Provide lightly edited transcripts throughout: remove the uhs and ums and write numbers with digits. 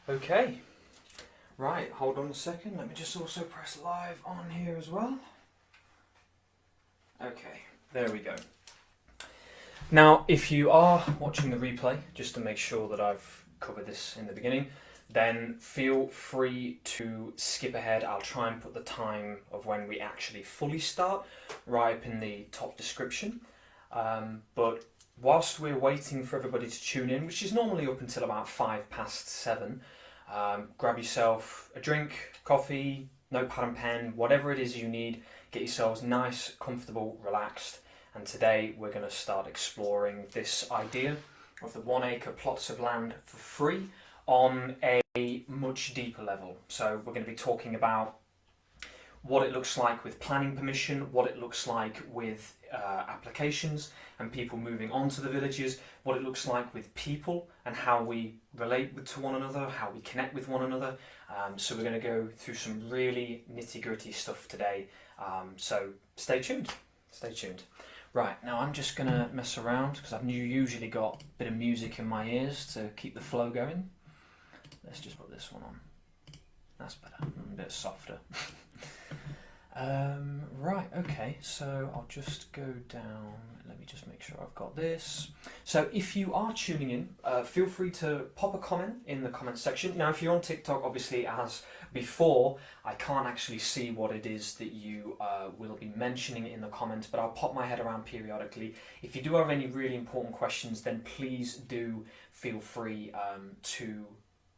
Okay, right, hold on a second. Let me just also press live on here as well. Okay, there we go. Now, if you are watching the replay, just to make sure that I've covered this in the beginning, then feel free to skip ahead. I'll try and put the time of when we actually fully start right up in the top description. But whilst we're waiting for everybody to tune in, which is normally up until about 7:05, grab yourself a drink, coffee, notepad and pen, whatever it is you need. Get yourselves nice, comfortable, relaxed. And today we're going to start exploring this idea of the 1 acre plots of land for free on a much deeper level. So we're going to be talking about what it looks like with planning permission, what it looks like with applications and people moving onto the villages, what it looks like with people and how we relate to one another, how we connect with one another. So we're going to go through some really nitty-gritty stuff today. So stay tuned. Stay tuned. Right, now I'm just going to mess around because I've usually got a bit of music in my ears to keep the flow going. Let's just put this one on. That's better, a bit softer. Right, okay, so I'll just go down. Let me just make sure I've got this. So if you are tuning in, feel free to pop a comment in the comment section. Now, if you're on TikTok, obviously, as before, I can't actually see what it is that you will be mentioning in the comments, but I'll pop my head around periodically. If you do have any really important questions, then please do feel free to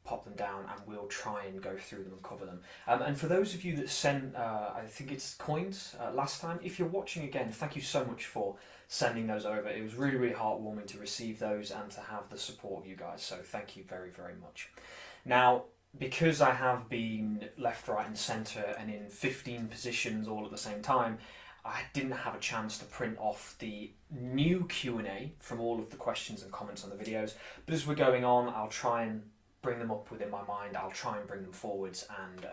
pop them down and we'll try and go through them and cover them. And for those of you that sent, I think it's coins last time, if you're watching again, thank you so much for sending those over. It was really, really heartwarming to receive those and to have the support of you guys. So thank you very, very much. Now, because I have been left, right and centre and in 15 positions all at the same time, I didn't have a chance to print off the new Q&A from all of the questions and comments on the videos. But as we're going on, I'll try and bring them up within my mind. I'll try and bring them forwards and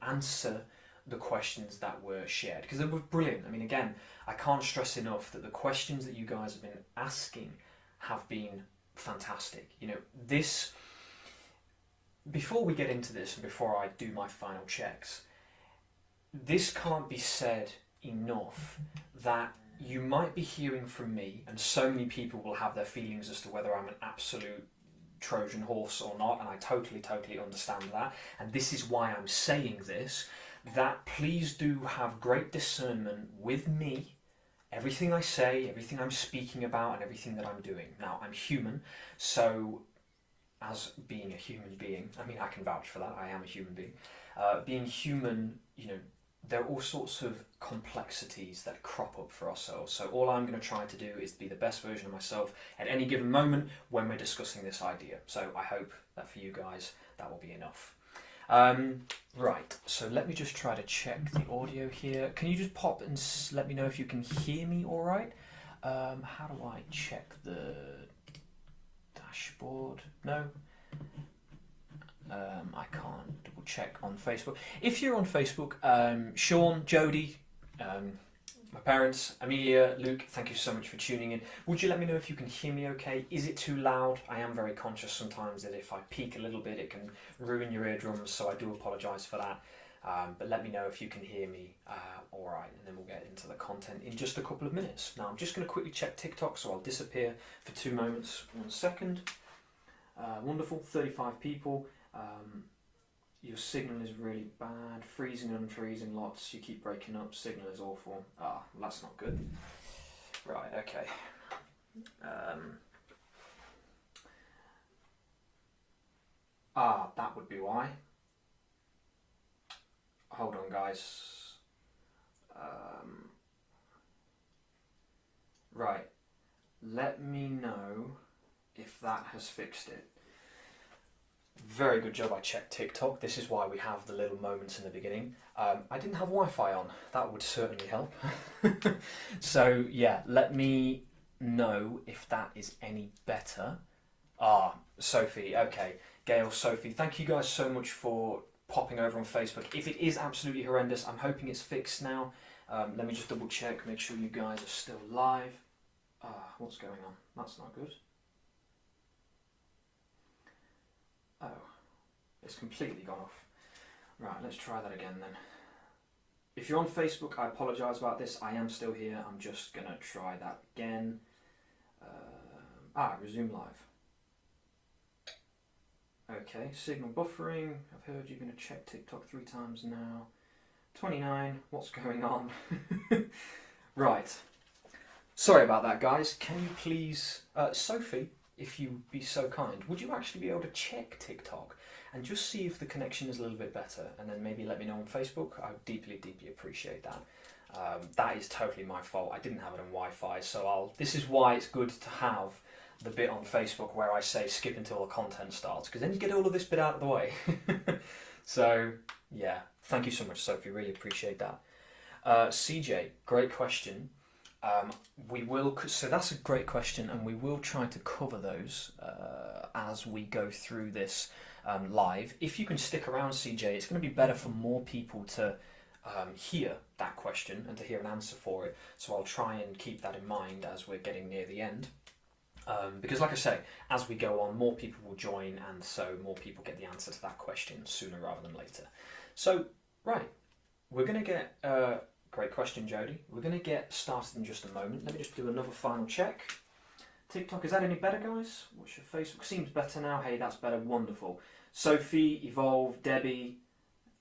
answer the questions that were shared because they were brilliant. I mean, again, I can't stress enough that the questions that you guys have been asking have been fantastic. You know, this, before we get into this and before I do my final checks, this can't be said enough that you might be hearing from me, and so many people will have their feelings as to whether I'm an absolute Trojan horse or not, and I totally understand that, and this is why I'm saying this, that please do have great discernment with me, everything I say, everything I'm speaking about and everything that I'm doing. Now, I'm human, so as being a human being, I mean, I can vouch for that, I am a human being. Being human, you know, there are all sorts of complexities that crop up for ourselves. So all I'm going to try to do is be the best version of myself at any given moment when we're discussing this idea. So I hope that for you guys, that will be enough. Right, so let me just try to check the audio here. Can you just pop and let me know if you can hear me all right? How do I check the dashboard? No? I can't double check on Facebook. If you're on Facebook, Sean, Jody, my parents, Amelia, Luke, thank you so much for tuning in. Would you let me know if you can hear me okay? Is it too loud? I am very conscious sometimes that if I peak a little bit, it can ruin your eardrums, so I do apologise for that. But let me know if you can hear me all right, and then we'll get into the content in just a couple of minutes. Now, I'm just going to quickly check TikTok, so I'll disappear for 2 moments. 1 second. Wonderful, 35 people. Your signal is really bad, freezing and unfreezing lots, you keep breaking up, signal is awful. Well, that's not good. Right, okay. That would be why. Hold on, guys. Right, let me know if that has fixed it. Very good job I checked TikTok. This is why we have the little moments in the beginning. I didn't have Wi-Fi on. That would certainly help. So yeah, let me know if that is any better. Sophie, okay. Gail, Sophie, thank you guys so much for popping over on Facebook. If it is absolutely horrendous, I'm hoping it's fixed now. Let me just double check, make sure you guys are still live. What's going on? That's not good. Oh, It's completely gone off. Right, let's try that again then. If you're on Facebook, I apologise about this. I am still here. I'm just going to try that again. Resume live. Okay, signal buffering. I've heard you're going to check TikTok 3 times now. 29, what's going on? Right. Sorry about that, guys. Can you please, Sophie, if you'd be so kind, would you actually be able to check TikTok and just see if the connection is a little bit better, and then maybe let me know on Facebook? I would deeply, deeply appreciate that. That is totally my fault. I didn't have it on Wi-Fi, so this is why it's good to have the bit on Facebook where I say skip until the content starts, because then you get all of this bit out of the way. So, yeah, thank you so much, Sophie. Really appreciate that. CJ, great question. So that's a great question, and we will try to cover those as we go through this live. If you can stick around, CJ, it's going to be better for more people to hear that question and to hear an answer for it. So I'll try and keep that in mind as we're getting near the end. Because like I say, as we go on, more people will join, and so more people get the answer to that question sooner rather than later. So, right, we're going to get... great question, Jody. We're going to get started in just a moment. Let me just do another final check. TikTok, is that any better, guys? What's your Facebook? Seems better now. Hey, that's better. Wonderful. Sophie, Evolve, Debbie,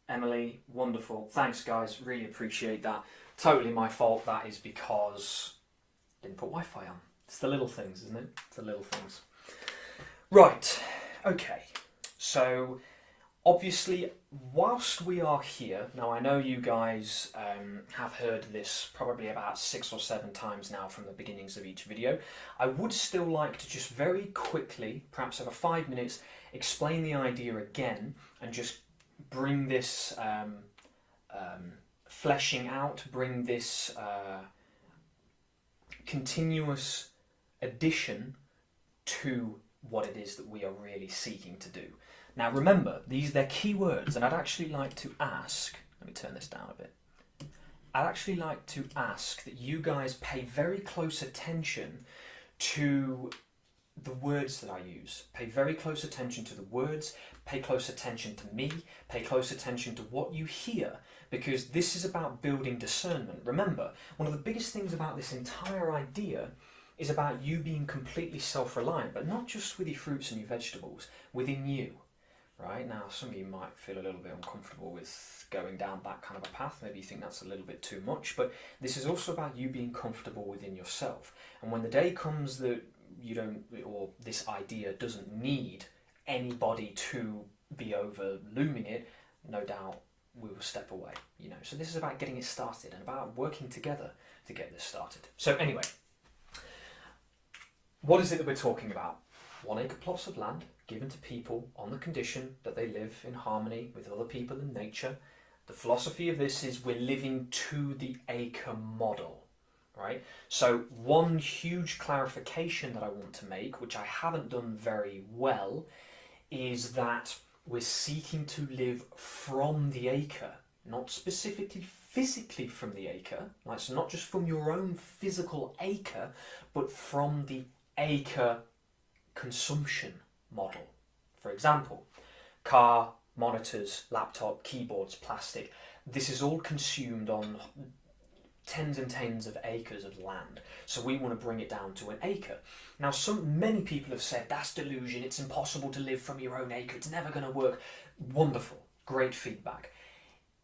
Emily, wonderful. Thanks, guys. Really appreciate that. Totally my fault. That is because I didn't put Wi-Fi on. It's the little things, isn't it? It's the little things. Right. Okay. So, obviously, whilst we are here, now I know you guys have heard this probably about 6 or 7 times now from the beginnings of each video. I would still like to just very quickly, perhaps over 5 minutes, explain the idea again and just bring this fleshing out, bring this continuous addition to what it is that we are really seeking to do. Now remember, they're key words, and I'd actually like to ask, let me turn this down a bit, I'd actually like to ask that you guys pay very close attention to the words that I use. Pay very close attention to the words, pay close attention to me, pay close attention to what you hear, because this is about building discernment. Remember, one of the biggest things about this entire idea is about you being completely self-reliant, but not just with your fruits and your vegetables, within you. Right, now some of you might feel a little bit uncomfortable with going down that kind of a path. Maybe you think that's a little bit too much, but this is also about you being comfortable within yourself. And when the day comes that you don't, or this idea doesn't need anybody to be over looming it, no doubt we will step away, you know. So this is about getting it started and about working together to get this started. So anyway, what is it that we're talking about? 1 acre plots of land given to people on the condition that they live in harmony with other people and nature. The philosophy of this is we're living to the acre model, right? So one huge clarification that I want to make, which I haven't done very well, is that we're seeking to live from the acre, not specifically physically from the acre, right? So not just from your own physical acre, but from the acre consumption model. For example, car, monitors, laptop, keyboards, plastic. This is all consumed on tens and tens of acres of land. So we want to bring it down to an acre. Now, many people have said that's delusion. It's impossible to live from your own acre. It's never going to work. Wonderful, great feedback.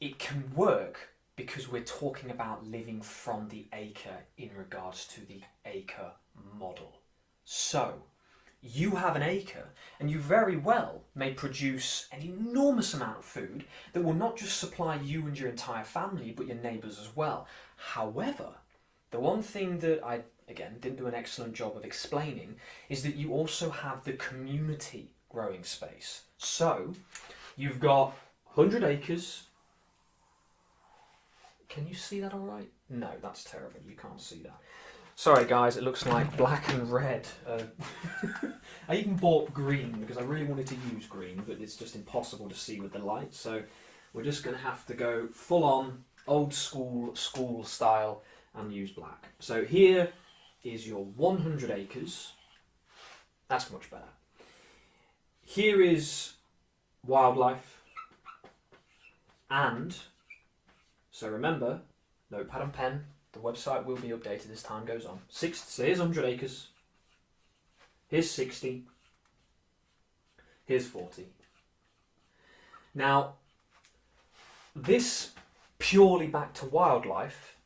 It can work because we're talking about living from the acre in regards to the acre model. So, you have an acre, and you very well may produce an enormous amount of food that will not just supply you and your entire family, but your neighbours as well. However, the one thing that I, again, didn't do an excellent job of explaining is that you also have the community growing space. So, you've got 100 acres. Can you see that all right? No, that's terrible. You can't see that. Sorry guys, it looks like black and red. I even bought green because I really wanted to use green, but it's just impossible to see with the light. So we're just going to have to go full on old school style and use black. So here is your 100 acres. That's much better. Here is wildlife, and, so remember, notepad and pen, the website will be updated as time goes on. So here's 100 acres, here's 60, here's 40. Now, this purely back to wildlife,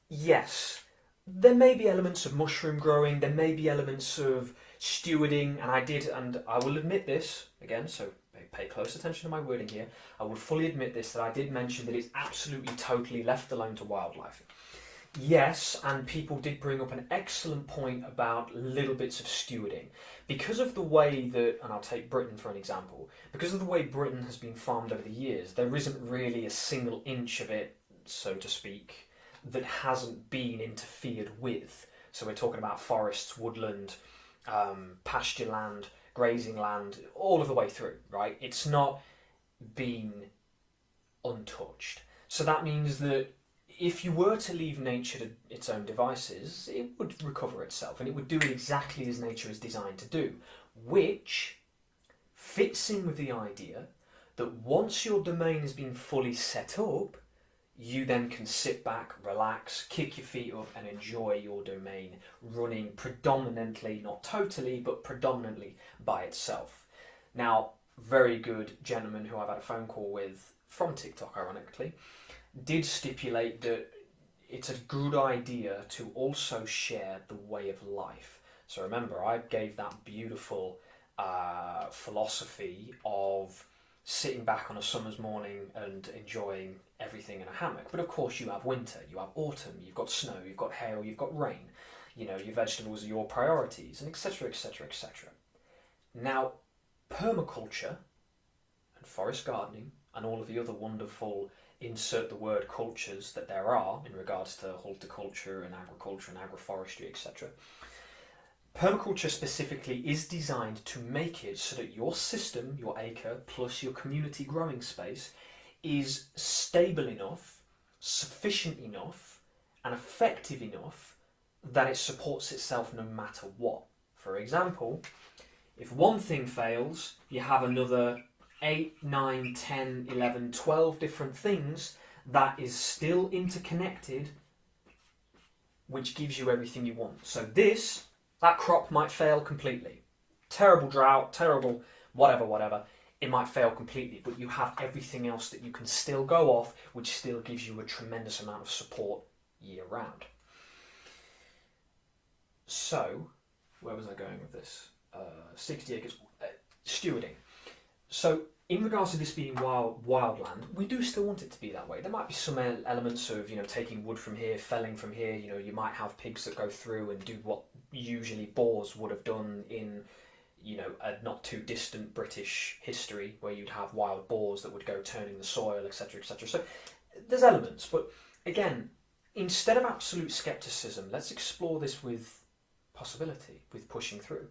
yes, there may be elements of mushroom growing, there may be elements of stewarding, and I will admit this, again, so pay close attention to my wording here, I will fully admit this, that I did mention that it's absolutely totally left alone to wildlife. Yes, and people did bring up an excellent point about little bits of stewarding. Because of the way that, and I'll take Britain for an example, because of the way Britain has been farmed over the years, there isn't really a single inch of it, so to speak, that hasn't been interfered with. So we're talking about forests, woodland, pasture land, grazing land, all of the way through, right? It's not been untouched. So that means that if you were to leave nature to its own devices, it would recover itself and it would do it exactly as nature is designed to do, which fits in with the idea that once your domain has been fully set up, you then can sit back, relax, kick your feet up and enjoy your domain running predominantly, not totally, but predominantly by itself. Now, very good gentleman who I've had a phone call with from TikTok, ironically, did stipulate that it's a good idea to also share the way of life. So remember, I gave that beautiful philosophy of sitting back on a summer's morning and enjoying everything in a hammock. But of course you have winter, you have autumn, you've got snow, you've got hail, you've got rain. You know, your vegetables are your priorities, and etc, etc, etc. Now, permaculture and forest gardening and all of the other wonderful insert the word cultures that there are in regards to horticulture and agriculture and agroforestry, etc. Permaculture specifically is designed to make it so that your system, your acre, plus your community growing space is stable enough, sufficient enough, and effective enough that it supports itself no matter what. For example, if one thing fails, you have another 8, 9, 10, 11, 12 different things that is still interconnected, which gives you everything you want. So that crop might fail completely. Terrible drought, terrible whatever. It might fail completely, but you have everything else that you can still go off, which still gives you a tremendous amount of support year round. So, where was I going with this? 60 acres, stewarding. So, in regards to this being wild land, we do still want it to be that way. There might be some elements of, taking wood from here, felling from here. You might have pigs that go through and do what usually boars would have done in, a not too distant British history, where you'd have wild boars that would go turning the soil, etc., etc. So there's elements, but again, instead of absolute skepticism, let's explore this with possibility, with pushing through.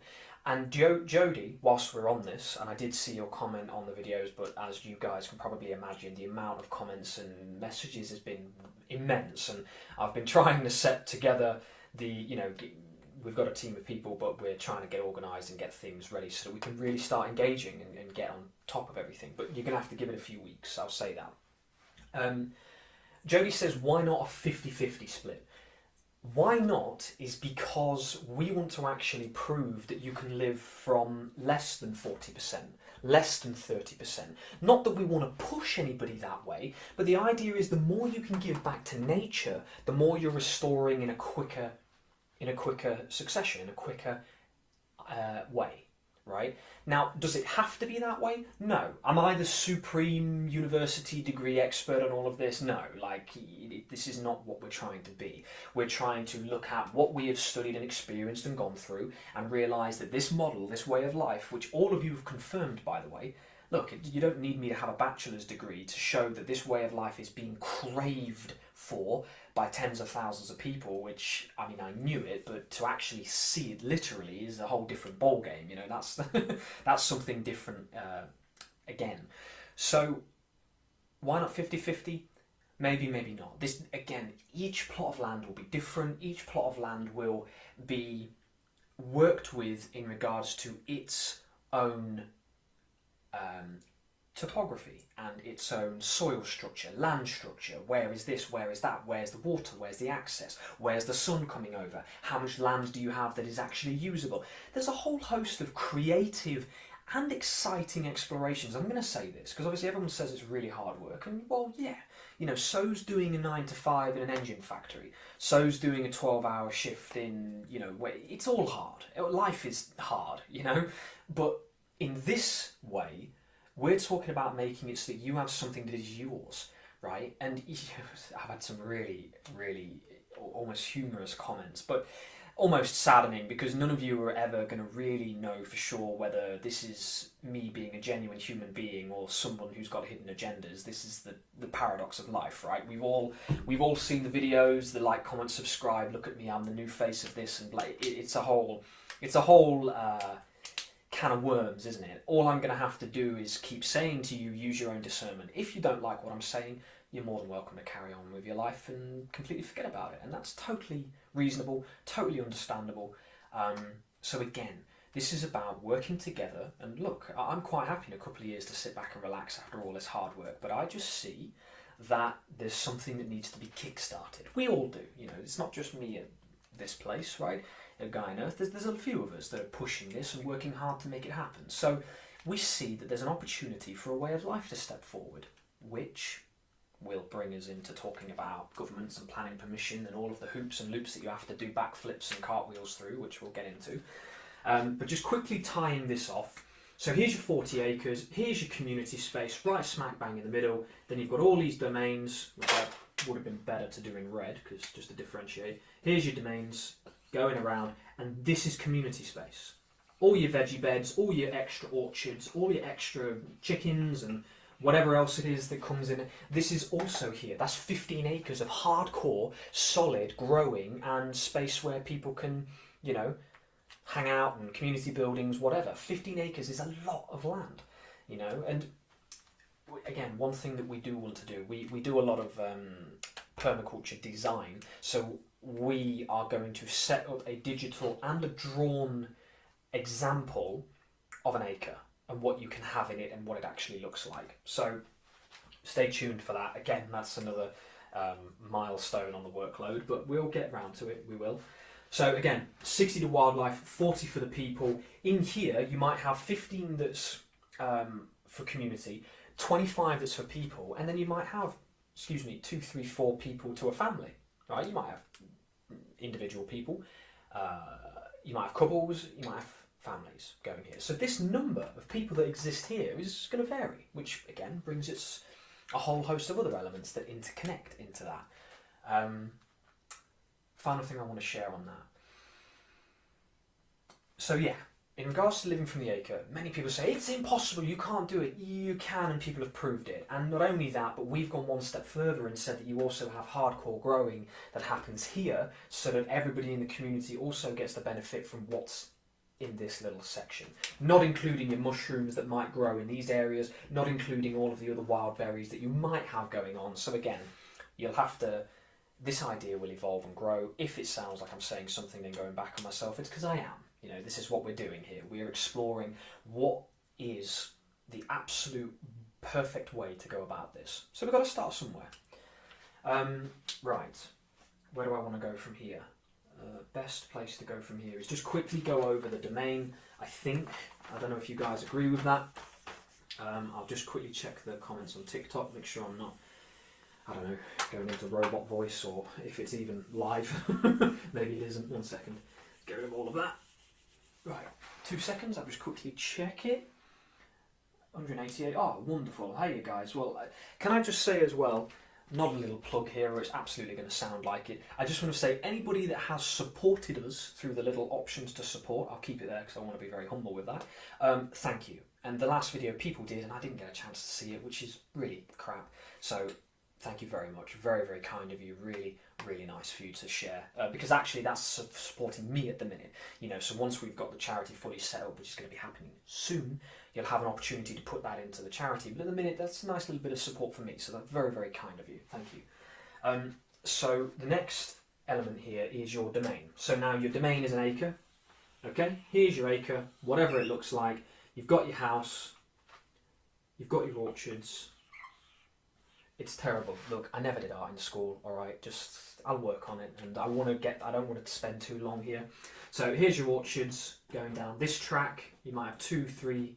And Jody, whilst we're on this, and I did see your comment on the videos, but as you guys can probably imagine, the amount of comments and messages has been immense, and I've been trying to set together we've got a team of people, but we're trying to get organised and get things ready so that we can really start engaging and get on top of everything. But you're going to have to give it a few weeks, I'll say that. Jody says, why not a 50-50 split? Why not is because we want to actually prove that you can live from less than 40%, less than 30%. Not that we want to push anybody that way, but the idea is the more you can give back to nature, the more you're restoring in a quicker succession, in a quicker way, right? Now, does it have to be that way? No. Am I the supreme university degree expert on all of this? No. This is not what we're trying to be. We're trying to look at what we have studied and experienced and gone through and realise that this model, this way of life, which all of you have confirmed, by the way, look, you don't need me to have a bachelor's degree to show that this way of life is being craved for by tens of thousands of people, which, I knew it, but to actually see it literally is a whole different ballgame. That's that's something different again. So why not 50-50? Maybe, maybe not. This, again, each plot of land will be different. Each plot of land will be worked with in regards to its own topography and its own soil structure, land structure. Where is this? Where is that? Where's the water? Where's the access? Where's the sun coming over? How much land do you have that is actually usable? There's a whole host of creative and exciting explorations. I'm going to say this because obviously everyone says it's really hard work, and well, yeah, you know, so's doing a 9 to 5 in an engine factory, so's doing a 12-hour shift in, you know, where it's all hard. Life is hard, you know, but in this way, we're talking about making it so that you have something that is yours, right? And I've had some really, really almost humorous comments, but almost saddening, because none of you are ever going to really know for sure whether this is me being a genuine human being or someone who's got hidden agendas. This is the paradox of life, right? We've all seen the videos, the like, comment, subscribe, look at me, I'm the new face of this, and it's a whole can of worms, isn't it? All I'm going to have to do is keep saying to you, use your own discernment. If you don't like what I'm saying, you're more than welcome to carry on with your life and completely forget about it. And that's totally reasonable, totally understandable. So again, this is about working together. And look, I'm quite happy in a couple of years to sit back and relax after all this hard work. But I just see that there's something that needs to be kick-started. We all do. You know, it's not just me at this place, right? A guy on Earth. There's a few of us that are pushing this and working hard to make it happen. So we see that there's an opportunity for a way of life to step forward, which will bring us into talking about governments and planning permission and all of the hoops and loops that you have to do backflips and cartwheels through, which we'll get into. But just quickly tying this off. So here's your 40 acres, here's your community space, right smack bang in the middle. Then you've got all these domains, which would have been better to do in red, because just to differentiate. Here's your domains going around, and this is community space. All your veggie beds, all your extra orchards, all your extra chickens and whatever else it is that comes in. This is also here. That's 15 acres of hardcore, solid, growing, and space where people can, you know, hang out, and community buildings, whatever. 15 acres is a lot of land, you know. And again, one thing that we do want to do, we do a lot of permaculture design. So we are going to set up a digital and a drawn example of an acre and what you can have in it and what it actually looks like. So stay tuned for that. Again, that's another milestone on the workload, but we'll get round to it, we will. So again, 60 to wildlife, 40 for the people. In here, you might have 15 that's for community, 25 that's for people, and then you might have, 2, 3, 4 people to a family, right? You might have individual people, you might have couples, you might have families going here. So this number of people that exist here is going to vary, which again brings us a whole host of other elements that interconnect into that. Final thing I want to share on that. So yeah, in regards to living from the acre, many people say it's impossible, you can't do it. You can, and people have proved it. And not only that, but we've gone one step further and said that you also have hardcore growing that happens here, so that everybody in the community also gets the benefit from what's in this little section. Not including your mushrooms that might grow in these areas, not including all of the other wild berries that you might have going on. So again, you'll have to, this idea will evolve and grow. If it sounds like I'm saying something then going back on myself, it's because I am. You know, this is what we're doing here. We are exploring what is the absolute perfect way to go about this. So we've got to start somewhere. Right, where do I want to go from here? Best place to go from here is just quickly go over the domain. I don't know if you guys agree with that. I'll just quickly check the comments on TikTok, make sure I'm not, I don't know, going into robot voice, or if it's even live. Maybe it isn't. 1 second. Get rid of all of that. Right, 2 seconds, I'll just quickly check it. 188, oh, wonderful. Hey, you guys. Well, can I just say as well, not a little plug here, or it's absolutely going to sound like it. I just want to say, anybody that has supported us through the little options to support, I'll keep it there because I want to be very humble with that. Thank you. And the last video people did, and I didn't get a chance to see it, which is really crap. So thank you very much. Very, very kind of you. Really, really nice for you to share. Because actually that's supporting me at the minute. You know, so once we've got the charity fully set up, which is going to be happening soon, you'll have an opportunity to put that into the charity. But at the minute, that's a nice little bit of support for me. So that's very, very kind of you. Thank you. So the next element here is your domain. So now your domain is an acre. Okay, here's your acre, whatever it looks like. You've got your house. you've got your orchards. It's terrible. Look, I never did art in school, alright, just, I'll work on it, and I don't want to spend too long here. So here's your orchards going down this track. You might have 2-3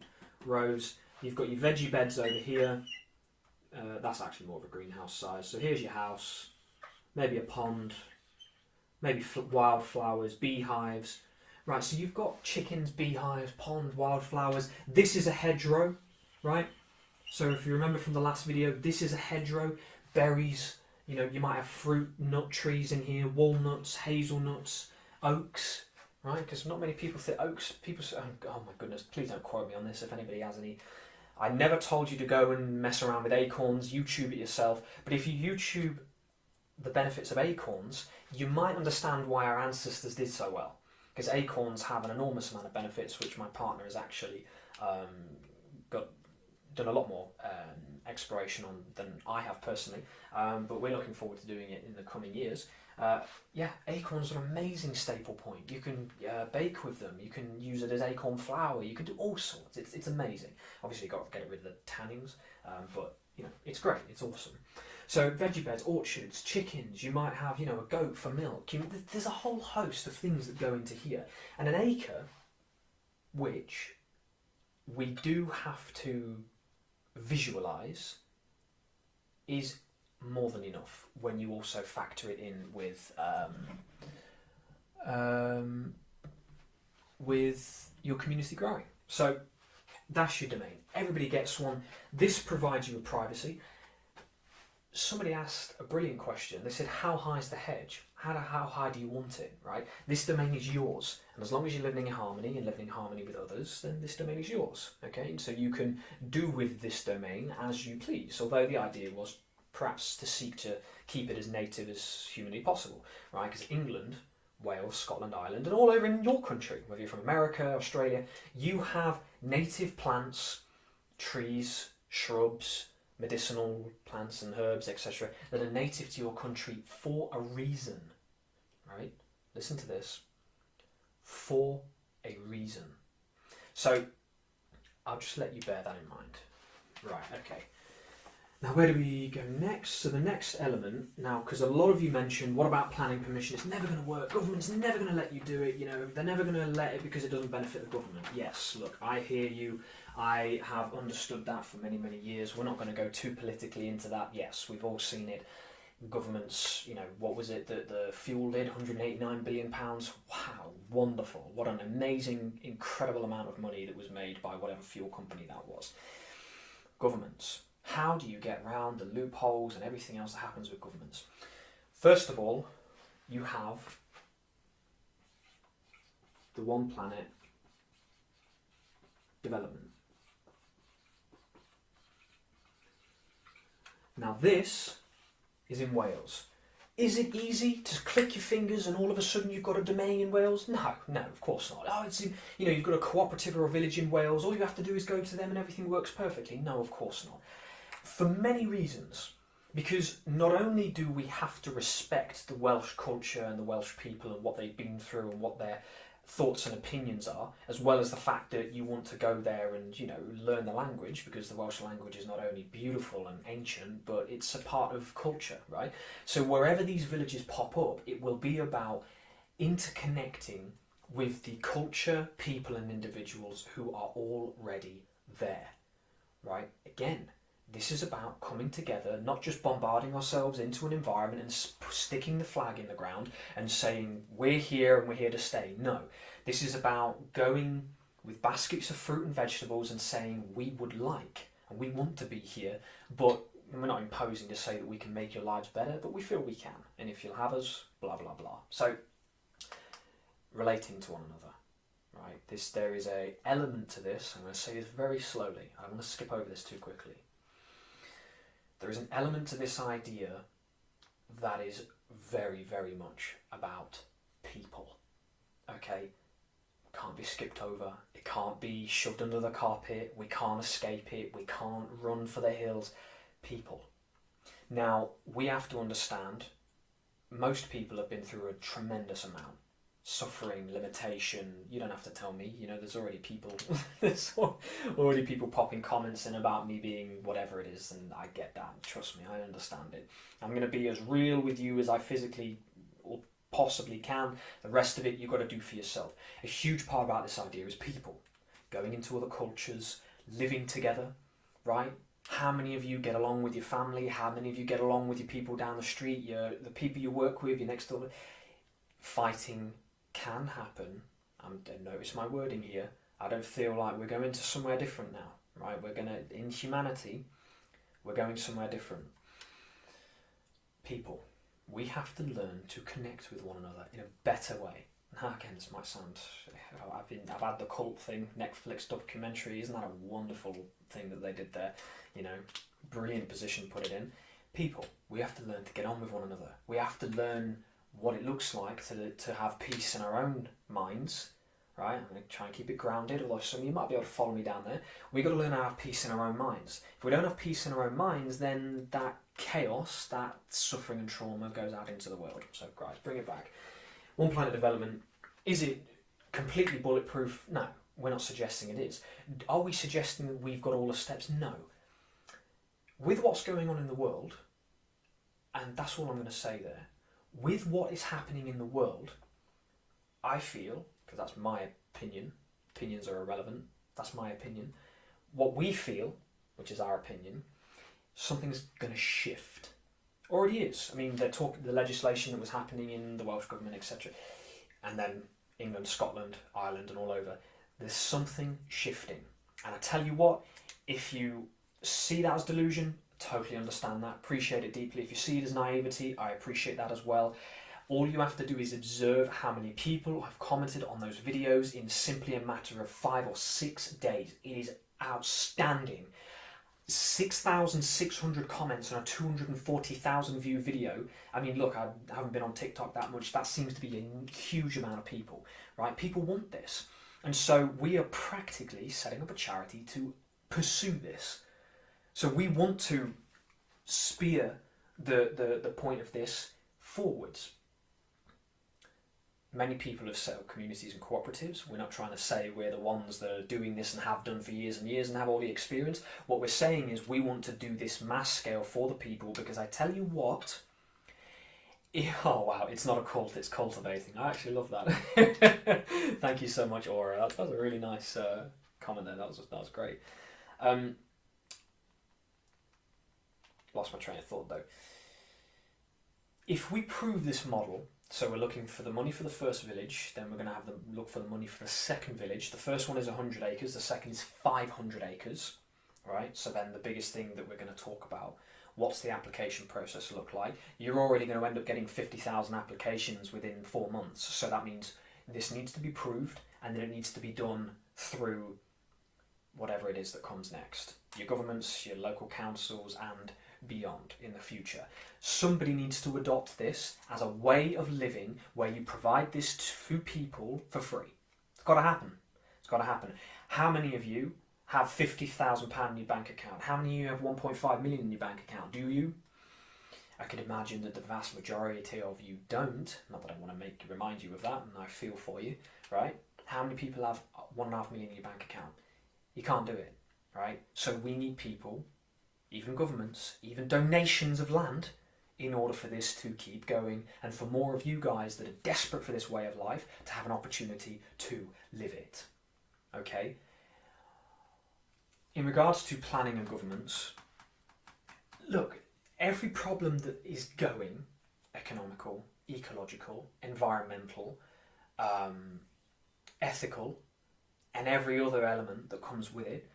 rows. You've got your veggie beds over here. That's actually more of a greenhouse size. So here's your house, maybe a pond, maybe wildflowers, beehives. Right, so you've got chickens, beehives, pond, wildflowers. This is a hedgerow, right? So if you remember from the last video, this is a hedgerow. Berries, you know, you might have fruit, nut trees in here, walnuts, hazelnuts, oaks, right? Because not many people think oaks, people say, oh my goodness, please don't quote me on this if anybody has any. I never told you to go and mess around with acorns, YouTube it yourself. But if you YouTube the benefits of acorns, you might understand why our ancestors did so well. Because acorns have an enormous amount of benefits, which my partner has actually done a lot more exploration on than I have personally, but we're looking forward to doing it in the coming years. Yeah, acorns are an amazing staple point. You can bake with them, you can use it as acorn flour, you can do all sorts. It's amazing. Obviously you've got to get rid of the tannins, but you know, it's great, it's awesome. So veggie beds, orchards, chickens, you might have, you know, a goat for milk. There's a whole host of things that go into here. And an acre, which we do have to visualize, is more than enough when you also factor it in with your community growing. So that's your domain. Everybody gets one. This provides you with privacy. Somebody asked a brilliant question. They said, how high is the hedge? How high do you want it, right? This domain is yours. And as long as you're living in harmony and living in harmony with others, then this domain is yours, okay? And so you can do with this domain as you please, although the idea was perhaps to seek to keep it as native as humanly possible, right? Because England, Wales, Scotland, Ireland, and all over in your country, whether you're from America, Australia, you have native plants, trees, shrubs, medicinal plants and herbs, etc., that are native to your country for a reason, right? Listen to this. For a reason. So I'll just let you bear that in mind. Right, okay. Now where do we go next? So the next element, now, because a lot of you mentioned, what about planning permission? It's never going to work. Government's never going to let you do it. You know, they're never going to let it because it doesn't benefit the government. Yes, look, I hear you. I have understood that for many, many years. We're not going to go too politically into that. Yes, we've all seen it. Governments, you know, what was it that the fuel did? £189 billion. Wow, wonderful. What an amazing, incredible amount of money that was made by whatever fuel company that was. Governments. How do you get around the loopholes and everything else that happens with governments? First of all, you have the One Planet development. Now this is in Wales. Is it easy to click your fingers and all of a sudden you've got a domain in Wales? No, of course not. Oh, it's in, you know, you've got a cooperative or a village in Wales. All you have to do is go to them and everything works perfectly. No, of course not. For many reasons. Because not only do we have to respect the Welsh culture and the Welsh people and what they've been through and what their thoughts and opinions are, as well as the fact that you want to go there and, you know, learn the language, because the Welsh language is not only beautiful and ancient, but it's a part of culture, right? So wherever these villages pop up, it will be about interconnecting with the culture, people and individuals who are already there, right? Again, this is about coming together, not just bombarding ourselves into an environment and sticking the flag in the ground and saying, we're here and we're here to stay. No, this is about going with baskets of fruit and vegetables and saying, we would like and we want to be here, but we're not imposing to say that we can make your lives better, but we feel we can. And if you'll have us, blah, blah, blah. So, relating to one another. Right, there is a element to this. I'm going to say this very slowly. I don't want to skip over this too quickly. There is an element to this idea that is very, very much about people. Okay? Can't be skipped over. It can't be shoved under the carpet. We can't escape it. We can't run for the hills. People. Now, we have to understand, most people have been through a tremendous amount. suffering, limitation. You don't have to tell me. You know, there's already people, there's already people popping comments in about me being whatever it is, and I get that. Trust me, I understand it. I'm going to be as real with you as I physically or possibly can. The rest of it, you've got to do for yourself. A huge part about this idea is people going into other cultures, living together, right? How many of you get along with your family? How many of you get along with your people down the street, the people you work with, your next door? Fighting can happen. Notice my wording here. I don't feel like we're going to somewhere different now, right? In humanity, we're going somewhere different. People, we have to learn to connect with one another in a better way. Now, again, this might sound, I've had the cult thing, Netflix documentary. Isn't that a wonderful thing that they did there? You know, brilliant position to put it in. People, we have to learn to get on with one another. We have to learn what it looks like to have peace in our own minds, right? I'm going to try and keep it grounded, although some of you might be able to follow me down there. We've got to learn how to have peace in our own minds. If we don't have peace in our own minds, then that chaos, that suffering and trauma goes out into the world. So, guys, bring it back. One Planet Development, is it completely bulletproof? No, we're not suggesting it is. Are we suggesting that we've got all the steps? No. With what's going on in the world, and that's all I'm going to say there, with what is happening in the world, I feel, because that's my opinion, opinions are irrelevant, that's my opinion, what we feel, which is our opinion, something's going to shift. Already is. I mean, they're talking the legislation that was happening in the Welsh Government, etc., and then England, Scotland, Ireland, and all over. There's something shifting. And I tell you what, if you see that as delusion, totally understand that, appreciate it deeply. If you see it as naivety, I appreciate that as well. All you have to do is observe how many people have commented on those videos in simply a matter of 5 or 6 days. It is outstanding. 6,600 comments on a 240,000 view video. I mean, look, I haven't been on TikTok that much. That seems to be a huge amount of people, right? People want this. And so we are practically setting up a charity to pursue this. So we want to spear the point of this forwards. Many people have set up communities and cooperatives. We're not trying to say we're the ones that are doing this and have done for years and years and have all the experience. What we're saying is we want to do this mass scale for the people, because I tell you what, oh wow, it's not a cult, it's cultivating. I actually love that. Thank you so much, Aura. That was a really nice comment there. That was great. Lost my train of thought though. If we prove this model, so we're looking for the money for the first village, then we're going to have them look for the money for the second village. The first one is 100 acres, the second is 500 acres, right? So then the biggest thing that we're going to talk about, what's the application process look like? You're already going to end up getting 50,000 applications within 4 months. So that means this needs to be proved, and then it needs to be done through whatever it is that comes next. Your governments, your local councils, and beyond in the future. Somebody needs to adopt this as a way of living where you provide this to people for free. It's got to happen. It's got to happen. How many of you have £50,000 in your bank account? How many of you have 1.5 million in your bank account? Do you? I can imagine that the vast majority of you don't. Not that I want to remind you of that, and I feel for you, right? How many people have 1.5 million in your bank account? You can't do it, right? So we need people, even governments, even donations of land, in order for this to keep going, and for more of you guys that are desperate for this way of life to have an opportunity to live it. Okay? In regards to planning and governments, look, every problem that is going, economical, ecological, environmental, ethical, and every other element that comes with it,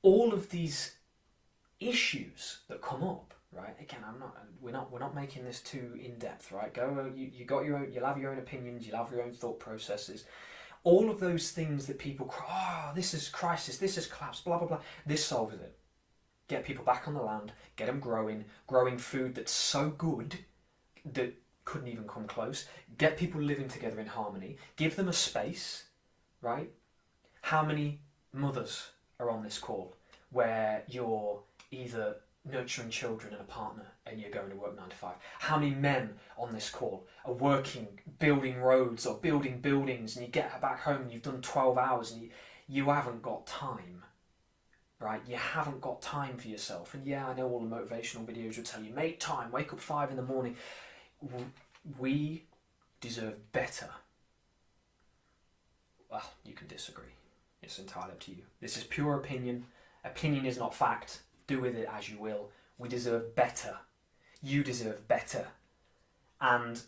all of these issues that come up, right? Again, we're not making this too in depth, right? You got your own, you'll have your own opinions, you'll have your own thought processes. All of those things that people, this is crisis, this is collapse, blah blah blah. This solves it. Get people back on the land, get them growing food that's so good that couldn't even come close. Get people living together in harmony. Give them a space, right? How many mothers are on this call where you're either nurturing children and a partner, and you're going to work 9 to 5? How many men on this call are working, building roads or building buildings, and you get back home and you've done 12 hours and you haven't got time, right? You haven't got time for yourself. And yeah, I know all the motivational videos will tell you, make time, wake up 5 in the morning. We deserve better. Well, you can disagree. It's entirely up to you. This is pure opinion. Opinion is not fact. Do with it as you will. We deserve better. You deserve better. And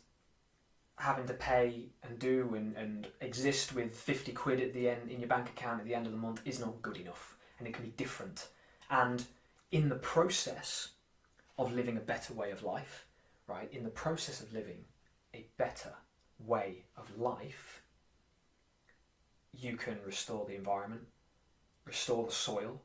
having to pay and do and exist with 50 quid at the end in your bank account at the end of the month is not good enough. And it can be different. And in the process of living a better way of life, right? In the process of living a better way of life, you can restore the environment, restore the soil,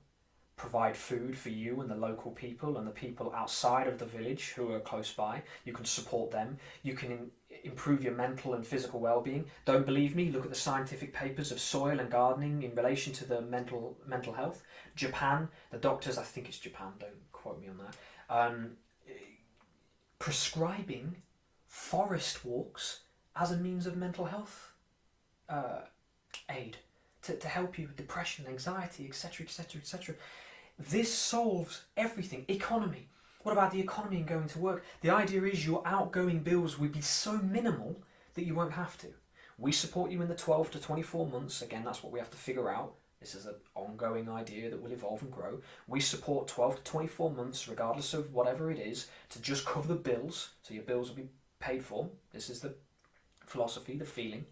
provide food for you and the local people and the people outside of the village who are close by. You can support them. You can improve your mental and physical well-being. Don't believe me? Look at the scientific papers of soil and gardening in relation to the mental health. Japan, the doctors, I think it's Japan, don't quote me on that, prescribing forest walks as a means of mental health aid to help you with depression, anxiety, etc., etc., etc. This solves everything. Economy. What about the economy and going to work? The idea is your outgoing bills will be so minimal that you won't have to. We support you in the 12 to 24 months. Again, that's what we have to figure out. This is an ongoing idea that will evolve and grow. We support 12 to 24 months, regardless of whatever it is, to just cover the bills. So your bills will be paid for. This is the philosophy, the feeling.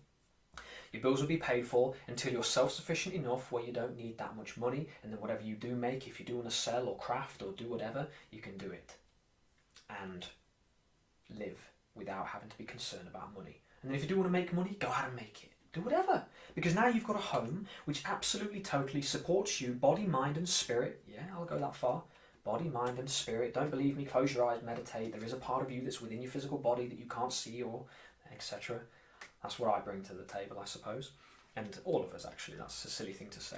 Your bills will be paid for until you're self-sufficient enough where you don't need that much money, and then whatever you do make, if you do want to sell or craft or do whatever, you can do it and live without having to be concerned about money. And then if you do want to make money, go out and make it. Do whatever. Because now you've got a home which absolutely, totally supports you, body, mind and spirit. Yeah, I'll go that far. Body, mind and spirit. Don't believe me, close your eyes, meditate. There is a part of you that's within your physical body that you can't see, or etc. That's what I bring to the table, I suppose. And all of us, actually. That's a silly thing to say.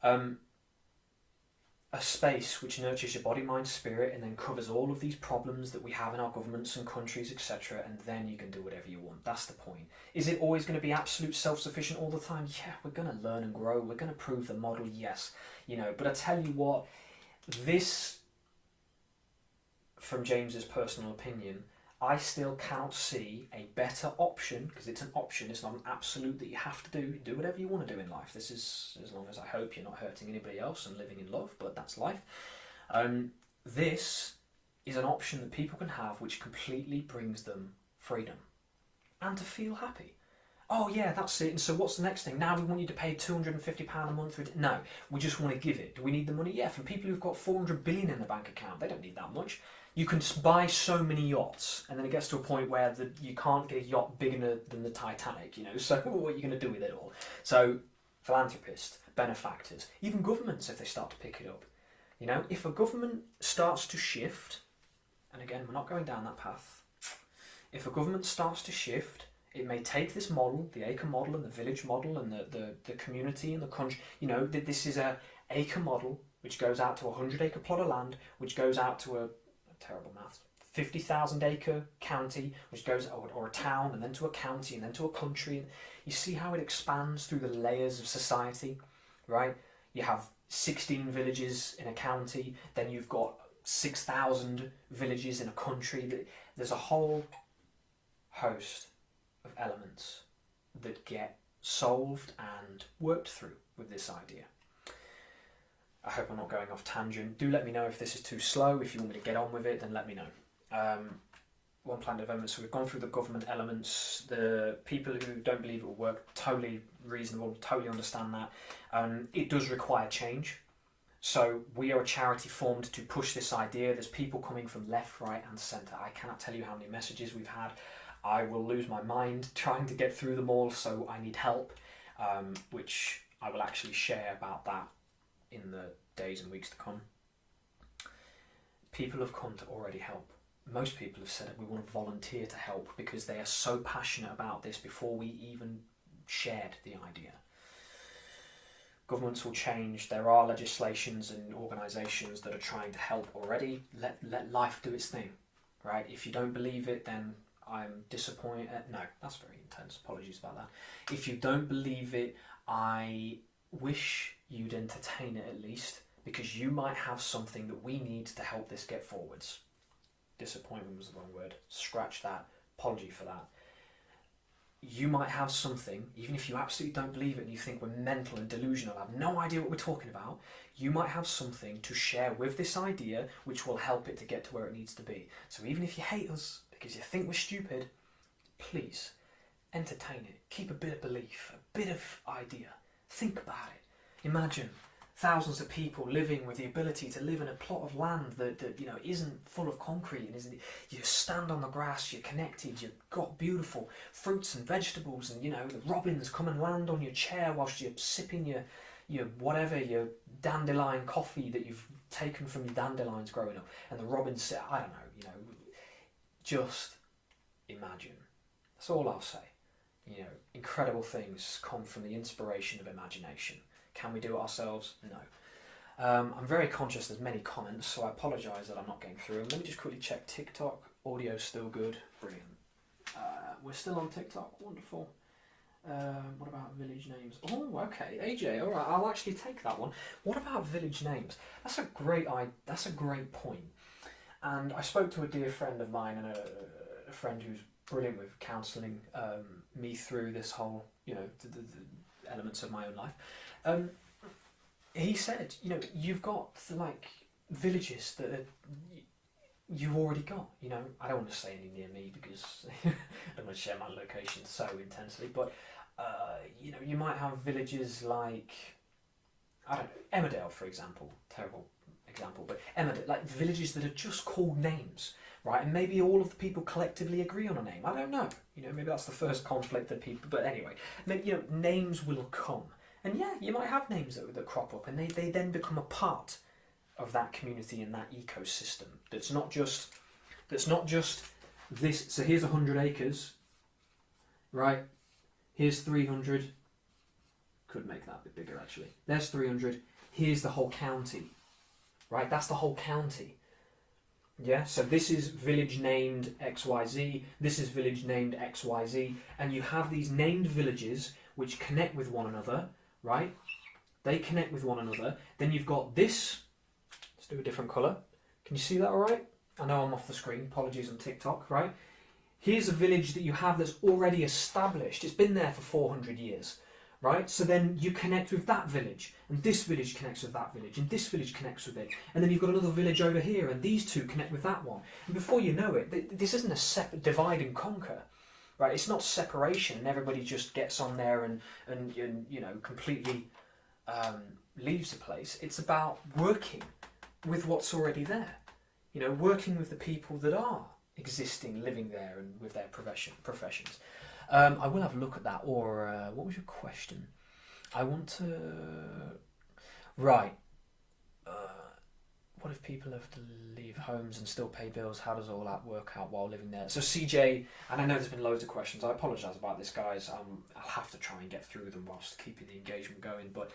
A space which nurtures your body, mind, spirit, and then covers all of these problems that we have in our governments and countries, etc. And then you can do whatever you want. That's the point. Is it always going to be absolute self-sufficient all the time? Yeah, we're going to learn and grow. We're going to prove the model, yes. But I tell you what, this, from James's personal opinion, I still cannot see a better option, because it's an option, it's not an absolute that you have to do. Do whatever you want to do in life. This is, as long as I hope you're not hurting anybody else and living in love, but that's life. This is an option that people can have which completely brings them freedom and to feel happy. Oh yeah, that's it. And so what's the next thing? Now we want you to pay £250 a month for it. No, we just want to give it. Do we need the money? Yeah, from people who've got 400 billion in the bank account, they don't need that much. You can buy so many yachts, and then it gets to a point where you can't get a yacht bigger than the Titanic, so what are you going to do with it all? So philanthropists, benefactors, even governments, if they start to pick it up. If a government starts to shift, and again, we're not going down that path, if a government starts to shift, it may take this model, the acre model and the village model and the community and the country, this is a acre model which goes out to a 100-acre plot of land, which goes out to a terrible maths, 50,000 acre county, which goes, or a town, and then to a county, and then to a country. You see how it expands through the layers of society, right? You have 16 villages in a county, then you've got 6,000 villages in a country. There's a whole host of elements that get solved and worked through with this idea. I hope I'm not going off tangent. Do let me know if this is too slow. If you want me to get on with it, then let me know. One Planet Development. So we've gone through the government elements. The people who don't believe it will work, totally reasonable, totally understand that. It does require change. So we are a charity formed to push this idea. There's people coming from left, right and centre. I cannot tell you how many messages we've had. I will lose my mind trying to get through them all, so I need help, which I will actually share about that in the days and weeks to come. People have come to already help. Most people have said we want to volunteer to help because they are so passionate about this before we even shared the idea. Governments will change. There are legislations and organisations that are trying to help already. Let life do its thing, right? If you don't believe it, then I'm disappointed. No, that's very intense. Apologies about that. If you don't believe it, I wish you'd entertain it at least, because you might have something that we need to help this get forwards. Disappointment was the wrong word. Scratch that. Apology for that. You might have something, even if you absolutely don't believe it and you think we're mental and delusional, have no idea what we're talking about, you might have something to share with this idea which will help it to get to where it needs to be. So even if you hate us because you think we're stupid, please entertain it. Keep a bit of belief, a bit of idea. Think about it. Imagine thousands of people living with the ability to live in a plot of land that isn't full of concrete, and isn't. You stand on the grass, you're connected, you've got beautiful fruits and vegetables, and the robins come and land on your chair whilst you're sipping your whatever, your dandelion coffee that you've taken from your dandelions growing up, and the robins sit. I don't know. Just imagine. That's all I'll say. Incredible things come from the inspiration of imagination. Can we do it ourselves? No. I'm very conscious there's many comments, so I apologise that I'm not getting through them. Let me just quickly check TikTok. Audio's still good. Brilliant. We're still on TikTok. Wonderful. What about village names? Oh, okay. AJ, all right. I'll actually take that one. What about village names? That's a great point. And I spoke to a dear friend of mine and a friend who's brilliant with counselling me through this whole, the elements of my own life. He said, you've got villages that you've already got. I don't want to say any near me because I don't want to share my location so intensely. But you might have villages like, I don't know, Emmerdale, for example. Terrible example, but Emmerdale, like villages that are just called names. Right, and maybe all of the people collectively agree on a name. I don't know. Maybe that's the first conflict that people. But anyway, names will come, and yeah, you might have names that crop up, and they then become a part of that community and that ecosystem. That's not just this. So here's 100 acres, right? Here's 300. Could make that a bit bigger actually. There's 300. Here's the whole county, right? That's the whole county. Yeah, so this is village named XYZ, this is village named XYZ, and you have these named villages which connect with one another, right? They connect with one another. Then you've got this, let's do a different colour. Can you see that all right? I know I'm off the screen, apologies on TikTok, right? Here's a village that you have that's already established. It's been there for 400 years, right? So then you connect with that village, and this village connects with that village, and this village connects with it, and then you've got another village over here, and these two connect with that one. And before you know it, this isn't a separate divide and conquer, right? It's not separation, and everybody just gets on there and completely leaves the place. It's about working with what's already there, working with the people that are existing, living there, and with their professions. I will have a look at that. Or what was your question? I want to. Right. What if people have to leave homes and still pay bills? How does all that work out while living there? So CJ, and I know there's been loads of questions. I apologise about this, guys. I'll have to try and get through them whilst keeping the engagement going. But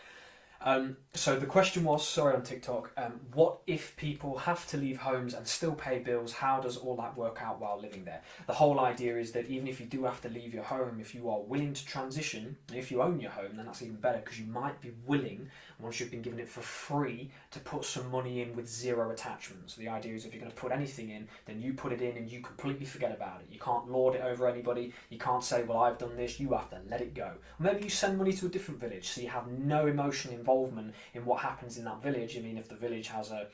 so the question was, sorry, on TikTok, what if people have to leave homes and still pay bills? How does all that work out while living there? The whole idea is that even if you do have to leave your home, if you are willing to transition, and if you own your home, then that's even better, because you might be willing, once you've been given it for free, to put some money in with zero attachment. So the idea is if you're going to put anything in, then you put it in and you completely forget about it. You can't lord it over anybody. You can't say, well, I've done this. You have to let it go. Or maybe you send money to a different village, so you have no emotional involvement in what happens in that village. I mean, if the village has a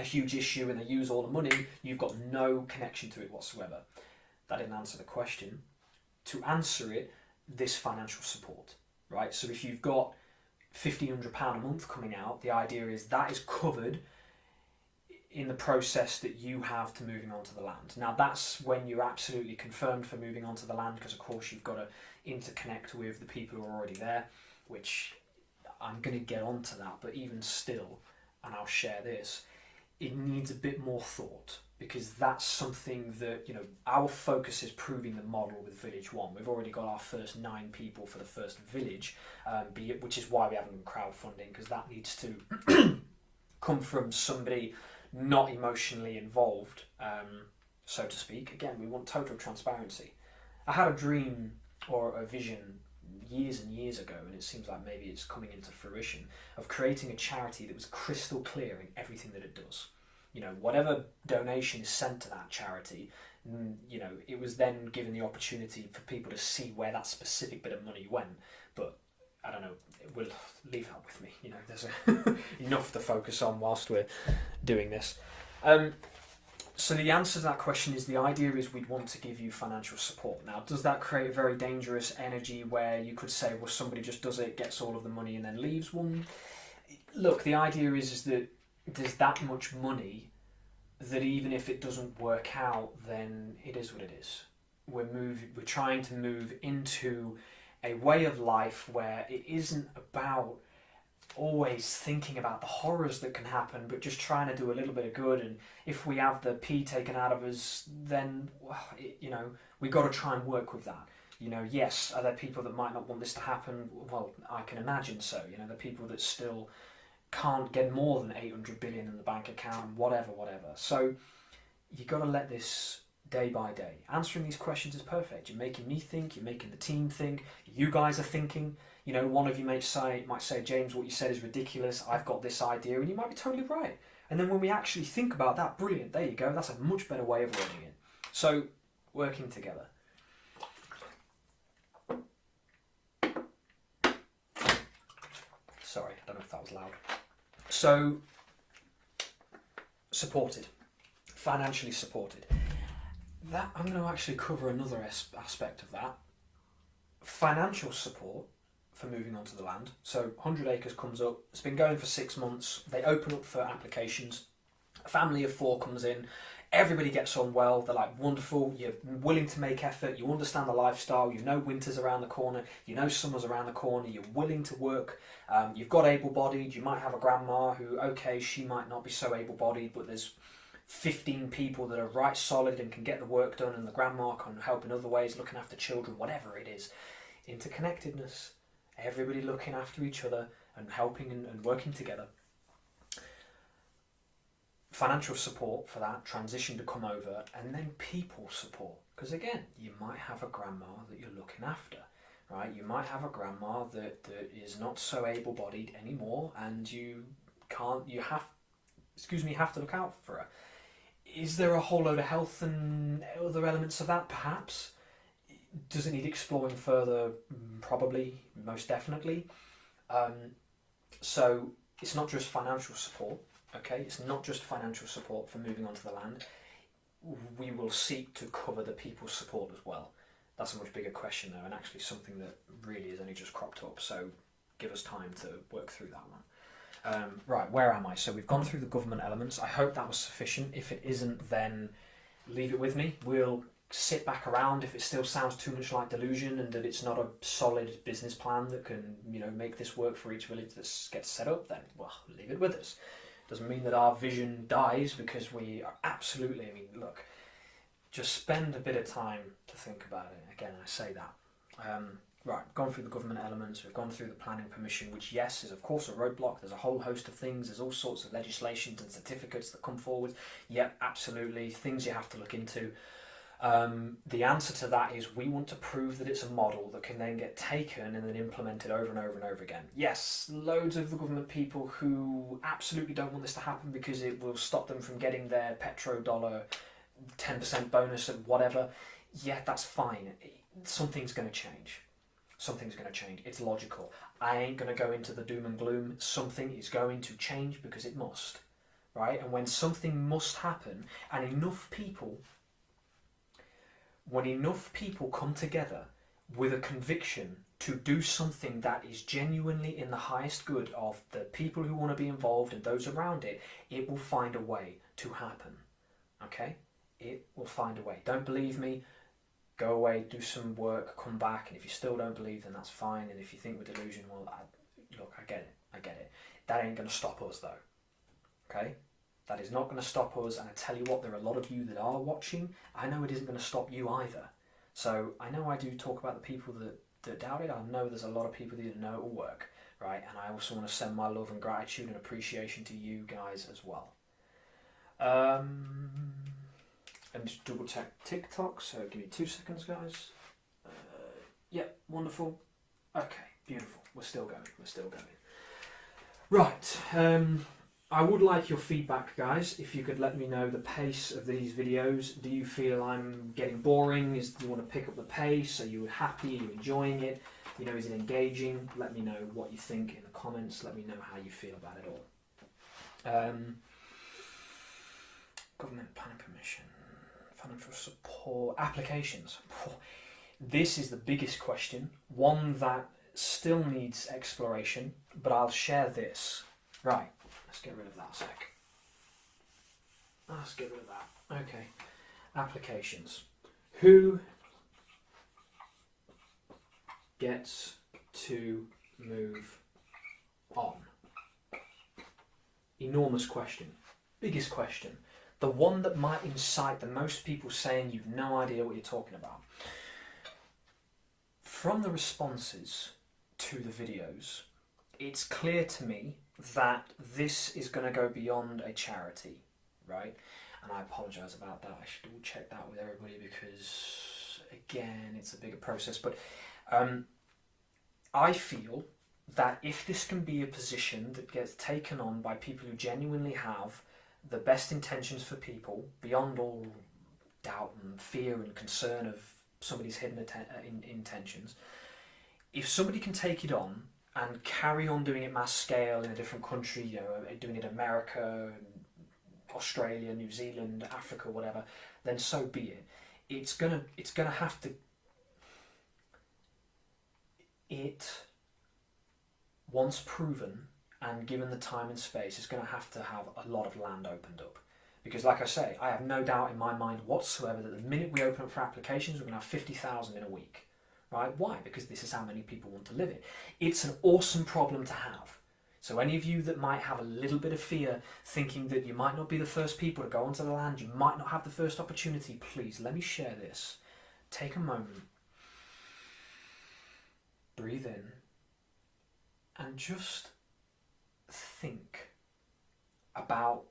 huge issue and they use all the money, you've got no connection to it whatsoever. That didn't answer the question. To answer it, this financial support, right? So if you've got £1,500 a month coming out, the idea is that is covered in the process that you have to moving onto the land. Now that's when you're absolutely confirmed for moving onto the land, because of course you've got to interconnect with the people who are already there, which I'm going to get onto that, but even still, and I'll share this, it needs a bit more thought, because that's something that, you know, our focus is proving the model with Village 1. We've already got our first 9 people for the first village, which is why we haven't done crowdfunding, because that needs to come from somebody not emotionally involved, so to speak. Again, we want total transparency. I had a dream or a vision years and years ago, and it seems like maybe it's coming into fruition, of creating a charity that was crystal clear in everything that it does. You know, whatever donation is sent to that charity, you know, it was then given the opportunity for people to see where that specific bit of money went. But I don't know, we'll leave that with me. You know, there's enough to focus on whilst we're doing this. So the answer to that question is, the idea is we'd want to give you financial support. Now, does that create a very dangerous energy where you could say, well, somebody just does it, gets all of the money and then leaves one? Look, the idea is that there's that much money that even if it doesn't work out, then it is what it is. We're trying to move into a way of life where it isn't about always thinking about the horrors that can happen, but just trying to do a little bit of good. And if we have the pee taken out of us, then, you know, we got to try and work with that. You know, yes, are there people that might not want this to happen? Well, I can imagine so. You know, the people that still can't get more than 800 billion in the bank account, whatever. So you got to let this day by day. Answering these questions is perfect. You're making me think, you're making the team think, you guys are thinking. You know, one of you might say, James, what you said is ridiculous, I've got this idea, and you might be totally right. And then when we actually think about that, brilliant, there you go, that's a much better way of wording it. So, working together. Sorry, I don't know if that was loud. So, supported, financially supported. That I'm going to actually cover another aspect of that. Financial support for moving onto the land. So 100 acres comes up, it's been going for 6 months, they open up for applications, a family of 4 comes in, everybody gets on well, they're like, wonderful, you're willing to make effort, you understand the lifestyle, you know winter's around the corner, you know summer's around the corner, you're willing to work, you've got able-bodied, you might have a grandma who, okay, she might not be so able-bodied, but there's 15 people that are right solid and can get the work done, and the grandma can help in other ways, looking after children, whatever it is. Interconnectedness, everybody looking after each other and helping and working together. Financial support for that transition to come over, and then people support. Because again, you might have a grandma that you're looking after, right? You might have a grandma that is not so able-bodied anymore, and you have to look out for her. Is there a whole load of health and other elements of that? Perhaps. Does it need exploring further? Probably, most definitely. So it's not just financial support, okay? It's not just financial support for moving onto the land. We will seek to cover the people's support as well. That's a much bigger question though, and actually something that really has only just cropped up, so give us time to work through that one. Right, where am I? So we've gone through the government elements. I hope that was sufficient. If it isn't, then leave it with me. We'll sit back around if it still sounds too much like delusion and that it's not a solid business plan that can, you know, make this work for each village that gets set up, then, well, leave it with us. Doesn't mean that our vision dies, because we are absolutely, I mean, look, just spend a bit of time to think about it. Again, I say that. Right, gone through the government elements, we've gone through the planning permission, which, yes, is of course a roadblock. There's a whole host of things, there's all sorts of legislations and certificates that come forward. Yep, absolutely, things you have to look into. The answer to that is we want to prove that it's a model that can then get taken and then implemented over and over and over again. Yes, loads of the government people who absolutely don't want this to happen because it will stop them from getting their petrodollar 10% bonus and whatever. Yeah, that's fine. Something's going to change. Something's going to change. It's logical. I ain't going to go into the doom and gloom. Something is going to change because it must, right? And when something must happen, and when enough people come together with a conviction to do something that is genuinely in the highest good of the people who want to be involved and those around it, it will find a way to happen. Okay? It will find a way. Don't believe me? Go away, do some work, come back, and if you still don't believe, then that's fine. And if you think we're delusional, look, I get it. That ain't going to stop us, though. Okay? That is not going to stop us, and I tell you what, there are a lot of you that are watching. I know it isn't going to stop you either. So I know I do talk about the people that doubt it. I know there's a lot of people that know it will work, right? And I also want to send my love and gratitude and appreciation to you guys as well. And just double check TikTok, so give me 2 seconds, guys. Yep, wonderful. Okay, beautiful. We're still going. Right, I would like your feedback, guys. If you could let me know the pace of these videos. Do you feel I'm getting boring? Do you want to pick up the pace? Are you happy? Are you enjoying it? You know, is it engaging? Let me know what you think in the comments. Let me know how you feel about it all. Government planning permission, financial support, applications. This is the biggest question, one that still needs exploration, but I'll share this. Right, let's get rid of that a sec. Let's get rid of that. Okay, applications. Who gets to move on? Enormous question, biggest question. The one that might incite the most people saying you've no idea what you're talking about. From the responses to the videos, it's clear to me that this is going to go beyond a charity, right? And I apologise about that. I should double check that with everybody because, again, it's a bigger process. But I feel that if this can be a position that gets taken on by people who genuinely have the best intentions for people, beyond all doubt and fear and concern of somebody's hidden intentions, if somebody can take it on and carry on doing it mass scale in a different country, you know, doing it in America, Australia, New Zealand, Africa, whatever, then so be it. It's gonna have to. It, once proven and given the time and space, is going to have a lot of land opened up. Because like I say, I have no doubt in my mind whatsoever that the minute we open up for applications, we're going to have 50,000 in a week. Right? Why? Because this is how many people want to live it. It's an awesome problem to have. So any of you that might have a little bit of fear, thinking that you might not be the first people to go onto the land, you might not have the first opportunity, please let me share this. Take a moment. Breathe in. And just think about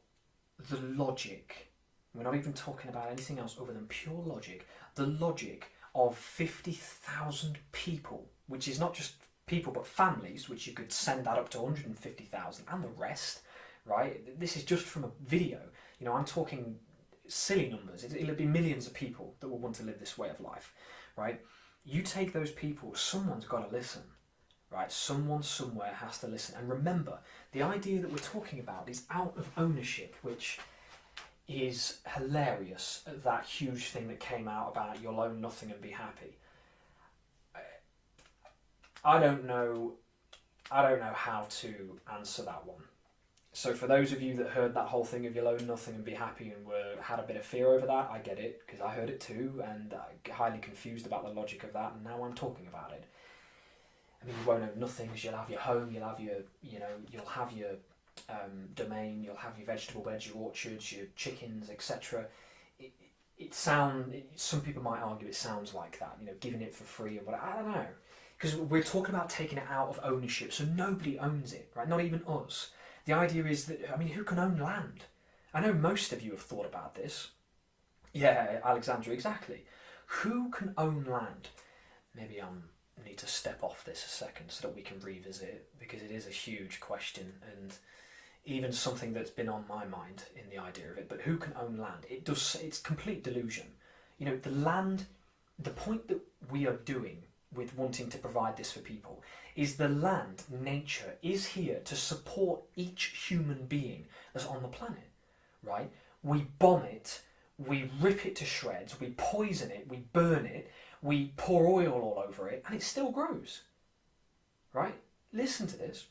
the logic. We're not even talking about anything else other than pure logic. The logic of 50,000 people, which is not just people but families, which you could send that up to 150,000 and the rest, right? This is just from a video. You know, I'm talking silly numbers. It'll be millions of people that will want to live this way of life, right? You take those people, someone's got to listen. Right, someone somewhere has to listen. And remember, the idea that we're talking about is out of ownership, which is hilarious. That huge thing that came out about you'll own nothing and be happy. I don't know how to answer that one. So for those of you that heard that whole thing of you'll own nothing and be happy and had a bit of fear over that, I get it, because I heard it too, and I'm highly confused about the logic of that, and now I'm talking about it. I mean, you won't own nothing, because you'll have your home, you'll have your domain, you'll have your vegetable beds, your orchards, your chickens, etc. Some people might argue it sounds like that, you know, giving it for free and whatever. I don't know, because we're talking about taking it out of ownership, so nobody owns it, right? Not even us. The idea is that, I mean, who can own land? I know most of you have thought about this. Yeah, Alexandra, exactly. Who can own land? Maybe need to step off this a second so that we can revisit it, because it is a huge question and even something that's been on my mind in the idea of it. But who can own land? It's complete delusion. You know, the point that we are doing with wanting to provide this for people is the land, nature, is here to support each human being that's on the planet, right? We bomb it, we rip it to shreds, we poison it, we burn it, we pour oil all over it, and it still grows, right? Listen to this.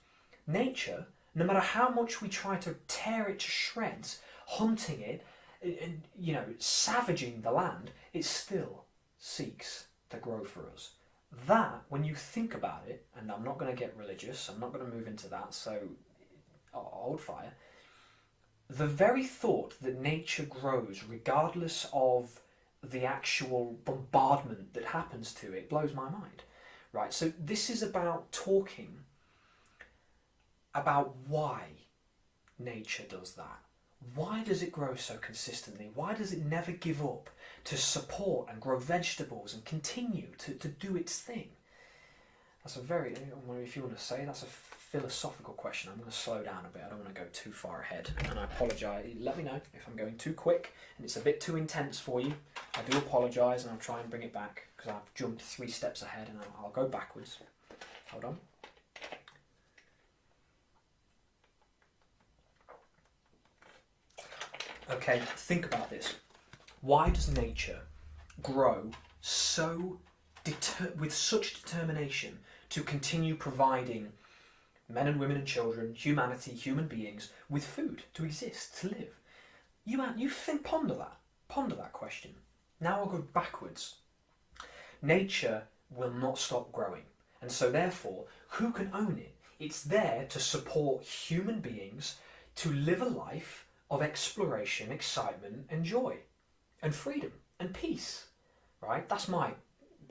Nature, no matter how much we try to tear it to shreds, hunting it, and, you know, savaging the land, it still seeks to grow for us. That, when you think about it, and I'm not going to get religious, I'm not going to move into that, so hold fire. the very thought that nature grows regardless of the actual bombardment that happens to it blows my mind, right? So this is about talking about why nature does that. Why does it grow so consistently? Why does it never give up to support and grow vegetables and continue to do its thing? That's a very, if you want to say, that's a philosophical question. I'm going to slow down a bit. I don't want to go too far ahead. And I apologise. Let me know if I'm going too quick and it's a bit too intense for you. I do apologise, and I'll try and bring it back because I've jumped 3 steps ahead, and I'll go backwards. Hold on. Okay, think about this. Why does nature grow so with such determination to continue providing men and women and children, humanity, human beings, with food to exist, to live? You think, ponder that question. Now I'll go backwards. Nature will not stop growing, and so therefore, who can own it? It's there to support human beings to live a life of exploration, excitement and joy and freedom and peace, right? That's my,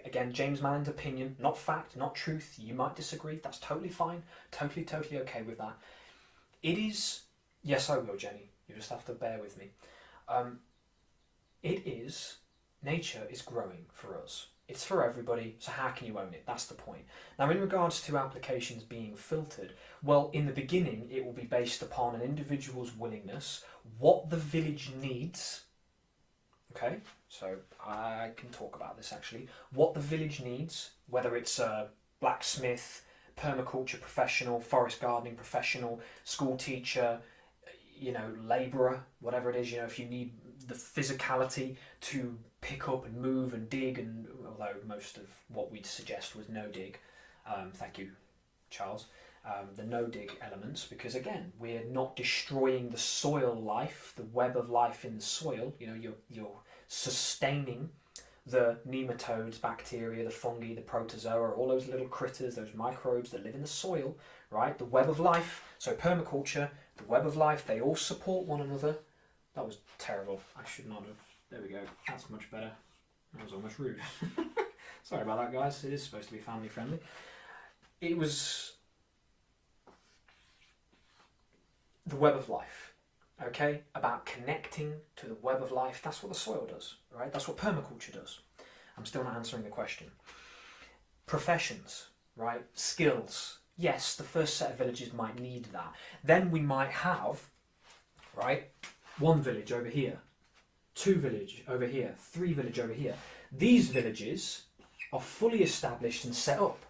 again, James Mallon's opinion, not fact, not truth. You might disagree, that's totally fine, totally okay with that. It is, yes I will, Jenny, you just have to bear with me. Nature is growing for us. It's for everybody, so how can you own it? That's the point. Now, in regards to applications being filtered, well, in the beginning, it will be based upon an individual's willingness, what the village needs. Okay, so I can talk about this actually. What the village needs, whether it's a blacksmith, permaculture professional, forest gardening professional, school teacher, labourer, whatever it is, if you need the physicality to pick up and move and dig, and although most of what we'd suggest was no dig, thank you, Charles, the no dig elements, because again, we're not destroying the soil life, the web of life in the soil. You're sustaining the nematodes, bacteria, the fungi, the protozoa, all those little critters, those microbes that live in the soil, right? The web of life. So permaculture, the web of life, they all support one another. That was terrible. I should not have. There we go. That's much better. That was almost rude. Sorry about that, guys. It is supposed to be family friendly. It was the web of life, okay? About connecting to the web of life. That's what the soil does, right? That's what permaculture does. I'm still not answering the question. Professions, right? Skills. Yes, the first set of villages might need that. Then we might have, right, 1 village over here, 2 village over here, 3 village over here. These villages are fully established and set up.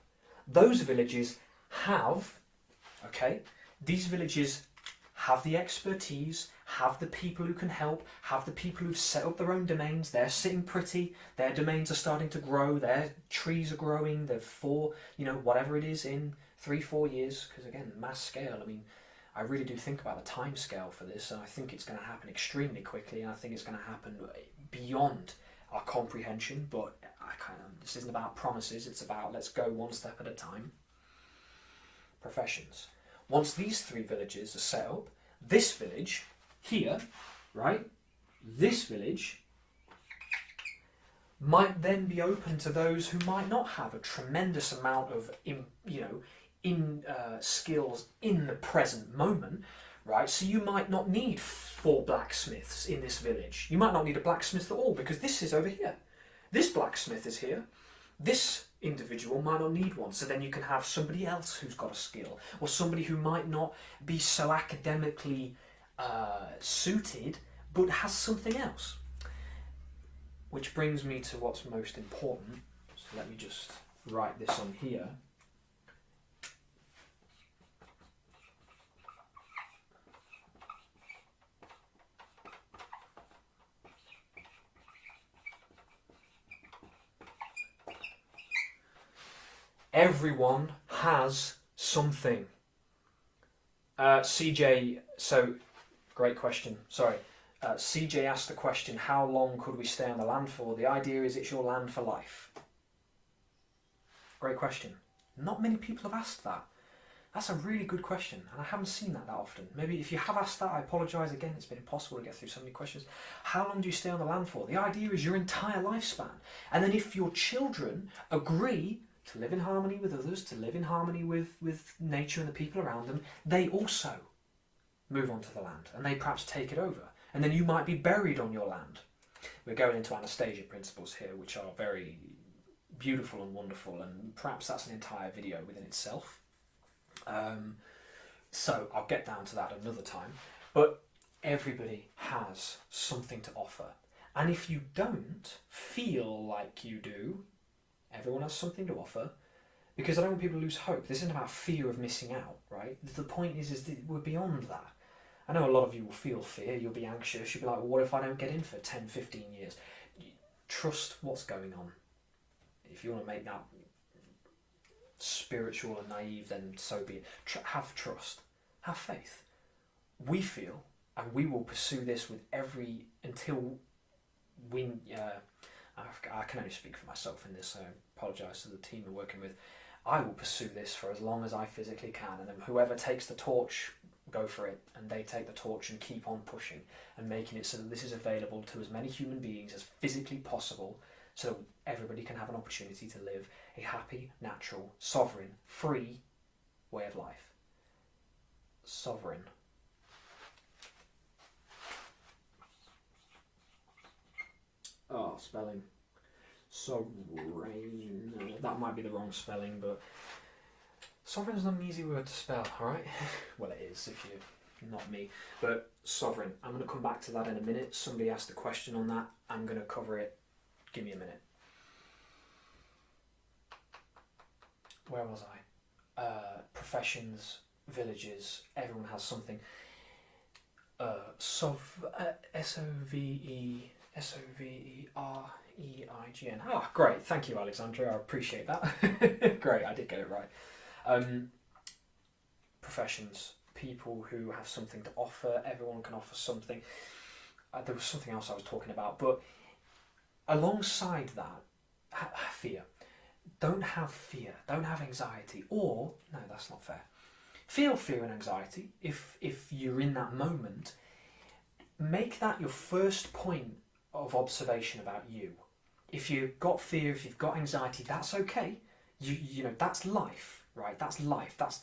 Those villages have, okay, these villages have the expertise, have the people who can help, have the people who've set up their own domains. They're sitting pretty, their domains are starting to grow, their trees are growing, they're whatever it is in 3-4 years, because again, mass scale, I really do think about the time scale for this, and I think it's going to happen extremely quickly, and I think it's going to happen beyond our comprehension, but this isn't about promises, it's about let's go one step at a time. Professions. Once these 3 villages are set up, this village here, right, this village might then be open to those who might not have a tremendous amount of skills in the present moment, right? So you might not need 4 blacksmiths in this village. You might not need a blacksmith at all, because this is over here. This blacksmith is here. This individual might not need one. So then you can have somebody else who's got a skill, or somebody who might not be so academically suited, but has something else. Which brings me to what's most important. So let me just write this on here. Everyone has something. CJ, so great question. Sorry. CJ asked the question, how long could we stay on the land for? The idea is it's your land for life. Great question. Not many people have asked that. That's a really good question, and I haven't seen that often. Maybe if you have asked that, I apologise again. It's been impossible to get through so many questions. How long do you stay on the land for? The idea is your entire lifespan. And then if your children agree to live in harmony with others, to live in harmony with nature and the people around them, they also move onto the land, and they perhaps take it over. And then you might be buried on your land. We're going into Anastasia principles here, which are very beautiful and wonderful, and perhaps that's an entire video within itself. So I'll get down to that another time. But everybody has something to offer. And if you don't feel like you do, everyone has something to offer, because I don't want people to lose hope. This isn't about fear of missing out, right? The point is that we're beyond that. I know a lot of you will feel fear, you'll be anxious, you'll be like, well, what if I don't get in for 10, 15 years? Trust what's going on. If you want to make that spiritual and naive, then so be it. Have trust, have faith. We feel, and we will pursue this with until we, I can only speak for myself in this, so I apologise to the team we're working with. I will pursue this for as long as I physically can, and then whoever takes the torch, go for it, and they take the torch and keep on pushing and making it so that this is available to as many human beings as physically possible, so everybody can have an opportunity to live a happy, natural, sovereign, free way of life. Sovereign. Oh, spelling. Sovereign. That might be the wrong spelling, but sovereign is not an easy word to spell, alright? Well, it is if you're not me. But sovereign. I'm going to come back to that in a minute. Somebody asked a question on that. I'm going to cover it. Give me a minute. Where was I? Professions, villages, everyone has something. S-O-V-E-R-E-I-G-N. Ah, great. Thank you, Alexandra. I appreciate that. Great, I did get it right. Professions, people who have something to offer. Everyone can offer something. There was something else I was talking about, but alongside that, fear. Don't have fear. Don't have anxiety. Or, no, that's not fair. Feel fear and anxiety if you're in that moment. Make that your first point of observation about you. If you've got fear, if you've got anxiety, that's okay. You know, that's life, right? That's life. That's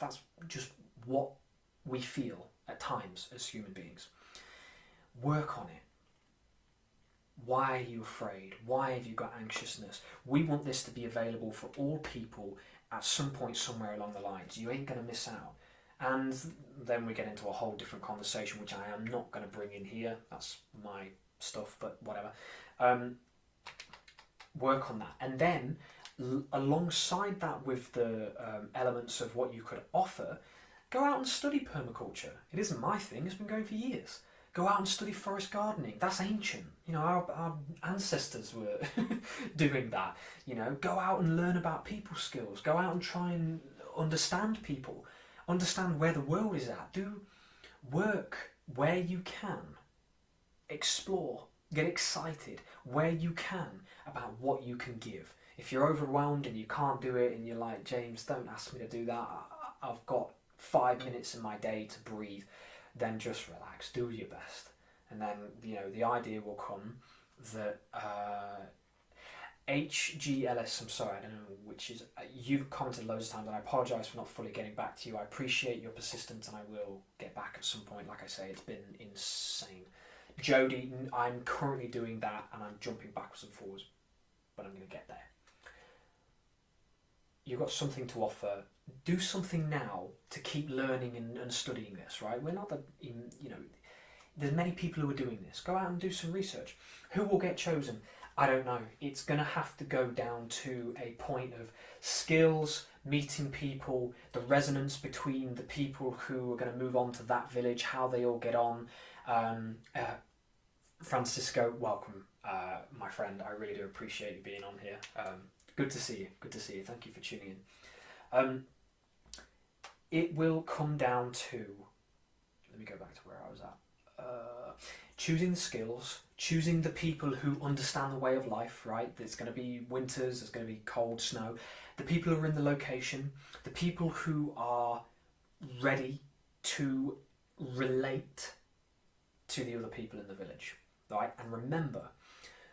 just what we feel at times as human beings. Work on it. Why are you afraid? Why have you got anxiousness? We want this to be available for all people at some point somewhere along the lines. You ain't going to miss out. And then we get into a whole different conversation, which I am not going to bring in here. That's my stuff, but whatever. Work on that. And then alongside that, with the elements of what you could offer, go out and study permaculture. It isn't my thing. It's been going for years. Go out and study forest gardening. That's ancient. You know, our ancestors were doing that. You know, go out and learn about people skills. Go out and try and understand people. Understand where the world is at. Do work where you can. Explore. Get excited where you can about what you can give. If you're overwhelmed and you can't do it and you're like, James, don't ask me to do that. I've got 5 minutes in my day to breathe. Then just relax, do your best. And then, you know, the idea will come that HGLS, I'm sorry, I don't know which is, you've commented loads of times, and I apologise for not fully getting back to you. I appreciate your persistence, and I will get back at some point. Like I say, it's been insane. Jody, I'm currently doing that, and I'm jumping backwards and forwards, but I'm going to get there. You've got something to offer. Do something now to keep learning and studying this, right? We're not you know, there's many people who are doing this. Go out and do some research. Who will get chosen? I don't know. It's going to have to go down to a point of skills, meeting people, the resonance between the people who are going to move on to that village, how they all get on. Francisco, welcome, my friend. I really do appreciate you being on here. Good to see you. Good to see you. Thank you for tuning in. It will come down to, let me go back to where I was at. Choosing the skills, choosing the people who understand the way of life, right? There's going to be winters, there's going to be cold, snow. The people who are in the location, the people who are ready to relate to the other people in the village, right? And remember,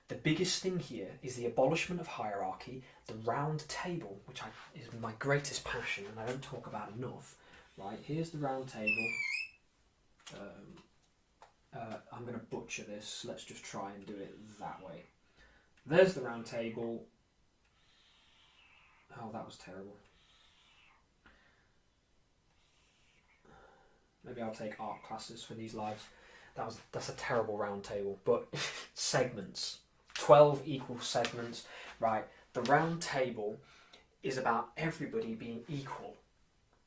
the biggest thing here is the abolishment of hierarchy, the round table, which is my greatest passion and I don't talk about enough, right? Here's the round table. I'm going to butcher this. Let's just try and do it that way. There's the round table. Oh, that was terrible. Maybe I'll take art classes for these lives. That's a terrible round table. But segments. 12 equal segments. Right. The round table is about everybody being equal.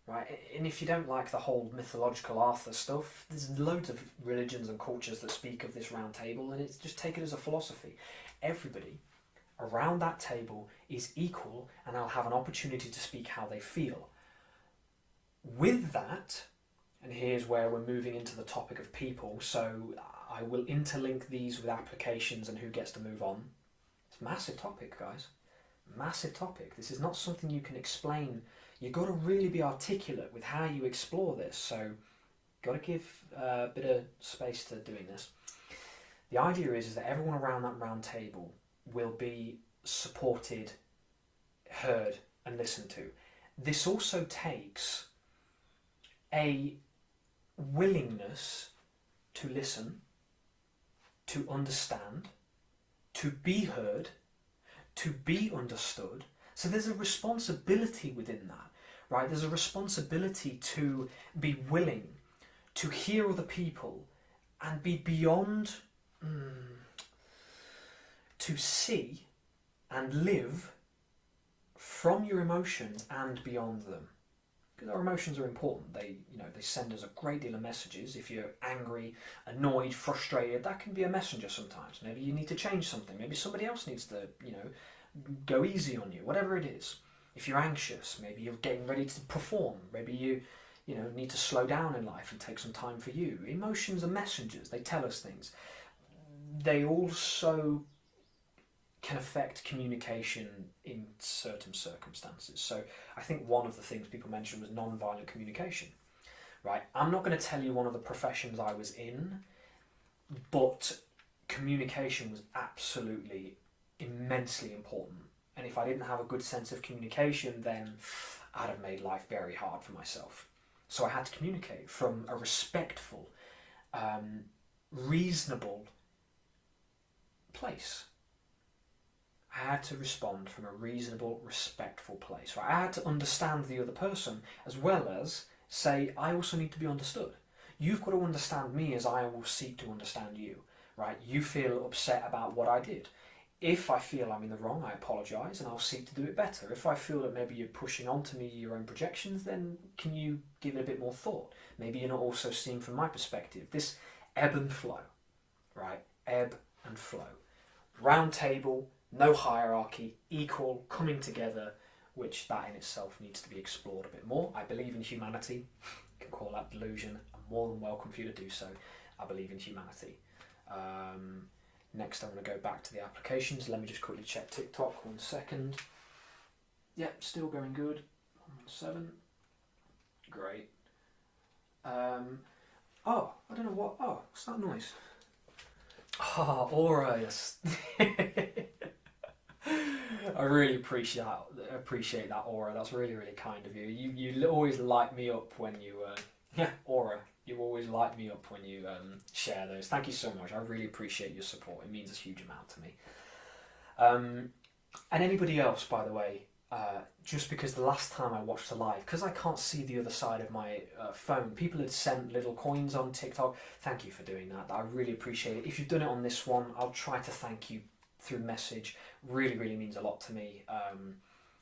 Right. And if you don't like the whole mythological Arthur stuff, there's loads of religions and cultures that speak of this round table, and it's just take it as a philosophy. Everybody around that table is equal, and they'll have an opportunity to speak how they feel. With that, and here's where we're moving into the topic of people, so I will interlink these with applications and who gets to move on. It's a massive topic, guys. Massive topic. This is not something you can explain. You've got to really be articulate with how you explore this, so got to give a bit of space to doing this. The idea is that everyone around that round table will be supported, heard and listened to. This also takes a willingness to listen, to understand, to be heard, to be understood. So there's a responsibility within that, right? There's a responsibility to be willing to hear other people and be beyond, to see and live from your emotions and beyond them. Because our emotions are important. They send us a great deal of messages. If you're angry, annoyed, frustrated, that can be a messenger sometimes. Maybe you need to change something. Maybe somebody else needs to, go easy on you, whatever it is. If you're anxious, maybe you're getting ready to perform. Maybe you need to slow down in life and take some time for you. Emotions are messengers. They tell us things. They also can affect communication in certain circumstances. So I think one of the things people mentioned was non-violent communication, right? I'm not going to tell you one of the professions I was in, but communication was absolutely immensely important. And if I didn't have a good sense of communication, then I'd have made life very hard for myself. So I had to communicate from a respectful, reasonable place. I had to respond from a reasonable, respectful place. Right? I had to understand the other person as well as say, I also need to be understood. You've got to understand me as I will seek to understand you. Right? You feel upset about what I did. If I feel I'm in the wrong, I apologise and I'll seek to do it better. If I feel that maybe you're pushing onto me your own projections, then can you give it a bit more thought? Maybe you're not also seeing from my perspective. This ebb and flow, right? Ebb and flow. Round table, no hierarchy, equal, coming together, which that in itself needs to be explored a bit more. I believe in humanity. You can call that delusion. I'm more than welcome for you to do so. I believe in humanity. Next, I'm going to go back to the applications. Let me just quickly check TikTok. 1 second. Yep, still going good. 7. Great. Oh, I don't know what. Oh, what's that noise? Ah, Aura. Yes. I really appreciate that, Aura. That's really, really kind of you. You always light me up when you. Aura. You always light me up when you share those. Thank you so much. I really appreciate your support. It means a huge amount to me. And anybody else, by the way, just because the last time I watched a live, because I can't see the other side of my phone, people had sent little coins on TikTok. Thank you for doing that. I really appreciate it. If you've done it on this one, I'll try to thank you through message. Really, really means a lot to me.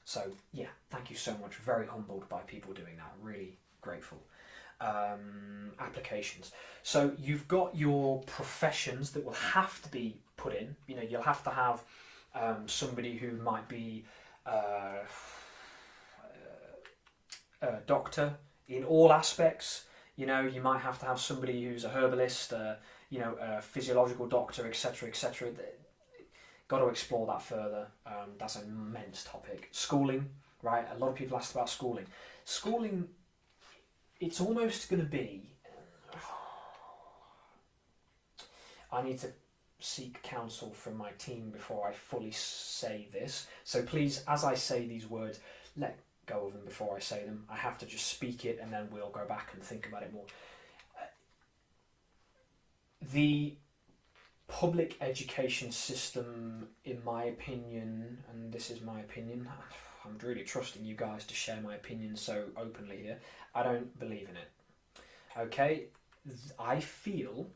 So, yeah, thank you so much. Very humbled by people doing that. Really grateful. Applications. So you've got your professions that will have to be put in. You'll have to have somebody who might be a doctor in all aspects. You might have to have somebody who's a herbalist, a physiological doctor, etc., etc. Got to explore that further. That's an immense topic. Schooling, right? A lot of people asked about schooling. Schooling it's almost going to be, I need to seek counsel from my team before I fully say this. So please, as I say these words, let go of them before I say them. I have to just speak it and then we'll go back and think about it more. The public education system, in my opinion, and this is my opinion, I'm really trusting you guys to share my opinion so openly here, I don't believe in it. Okay? I feel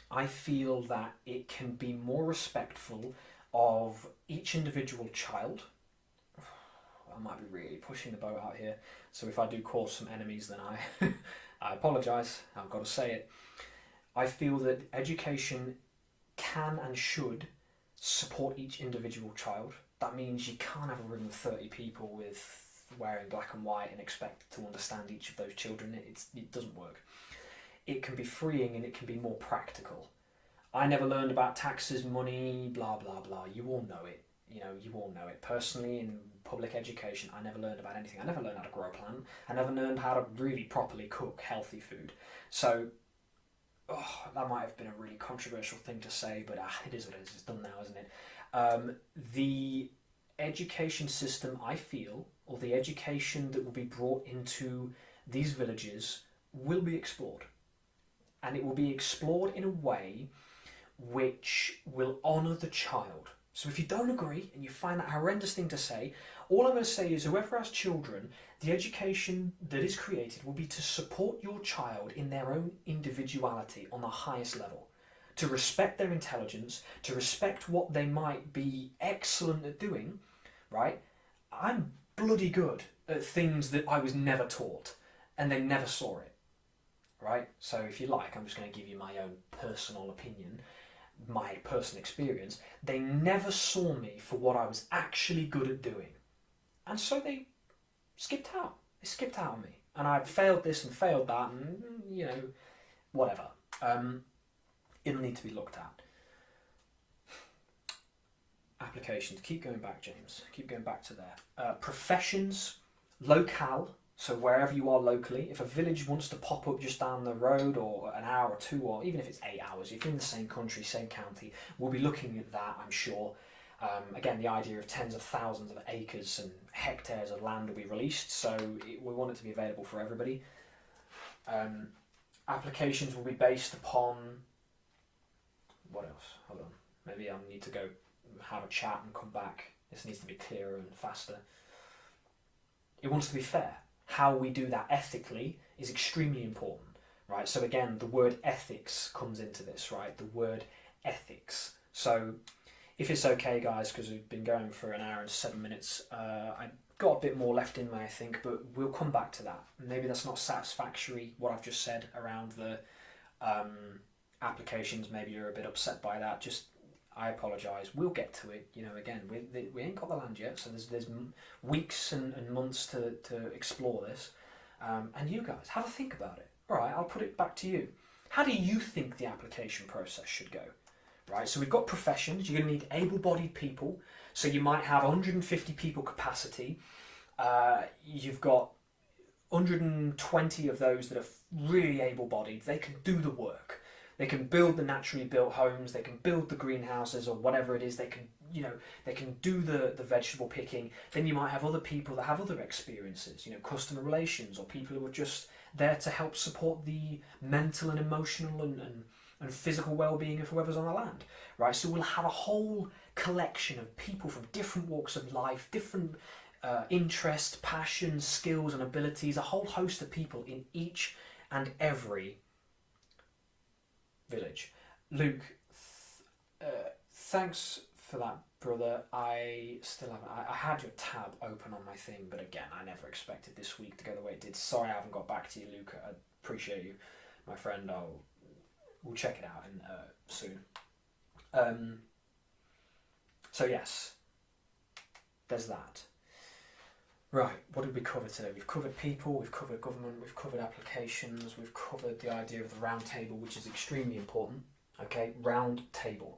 that it can be more respectful of each individual child. I might be really pushing the boat out here, so if I do cause some enemies, then I apologise, I've got to say it. I feel that education can and should support each individual child. That means you can't have a room of 30 people with wearing black and white and expect to understand each of those children. It doesn't work. It can be freeing and it can be more practical. I never learned about taxes, money, blah, blah, blah. You all know it. You all know it. Personally, in public education, I never learned about anything. I never learned how to grow a plant. I never learned how to really properly cook healthy food. So, that might have been a really controversial thing to say, but it is what it is. It's done now, isn't it? The education system, I feel, or the education that will be brought into these villages will be explored. And it will be explored in a way which will honour the child. So if you don't agree and you find that a horrendous thing to say, all I'm going to say is whoever has children, the education that is created will be to support your child in their own individuality on the highest level. To respect their intelligence, to respect what they might be excellent at doing, right? I'm bloody good at things that I was never taught and they never saw it, right? So if you like, I'm just going to give you my own personal opinion, my personal experience. They never saw me for what I was actually good at doing. And so they skipped out. They skipped out on me. And I failed this and failed that and, whatever. It'll need to be looked at. Applications. Keep going back, James. Keep going back to there. Professions. Locale. So wherever you are locally, if a village wants to pop up just down the road or an hour or two, or even if it's 8 hours, if you're in the same country, same county, we'll be looking at that, I'm sure. Again, the idea of tens of thousands of acres and hectares of land will be released, so we want it to be available for everybody. Applications will be based upon... What else? Hold on. Maybe I'll need to go have a chat and come back. This needs to be clearer and faster. It wants to be fair. How we do that ethically is extremely important, right? So again, the word ethics comes into this, right? The word ethics. So if it's okay, guys, because we've been going for an hour and 7 minutes, I got a bit more left in me, I think, but we'll come back to that. Maybe that's not satisfactory, what I've just said around the applications. Maybe you're a bit upset by that. I apologise. We'll get to it. Again, we ain't got the land yet, so there's weeks and months to explore this. And you guys, have a think about it. All right, I'll put it back to you. How do you think the application process should go? Right, so we've got professions. You're going to need able-bodied people. So you might have 150 people capacity. You've got 120 of those that are really able-bodied. They can do the work. They can build the naturally built homes, they can build the greenhouses or whatever it is, they can, they can do the vegetable picking. Then you might have other people that have other experiences, customer relations, or people who are just there to help support the mental and emotional and physical well-being of whoever's on the land, right? So we'll have a whole collection of people from different walks of life, different interests, passions, skills and abilities, a whole host of people in each and every village. Luke, thanks for that, brother. I still haven't... I had your tab open on my thing, but again, I never expected this week to go the way it did. Sorry I haven't got back to you, Luke. I appreciate you, my friend. We'll check it out soon. So yes, there's that. Right, what did we cover today? We've covered people, we've covered government, we've covered applications, we've covered the idea of the round table, which is extremely important. Okay, round table.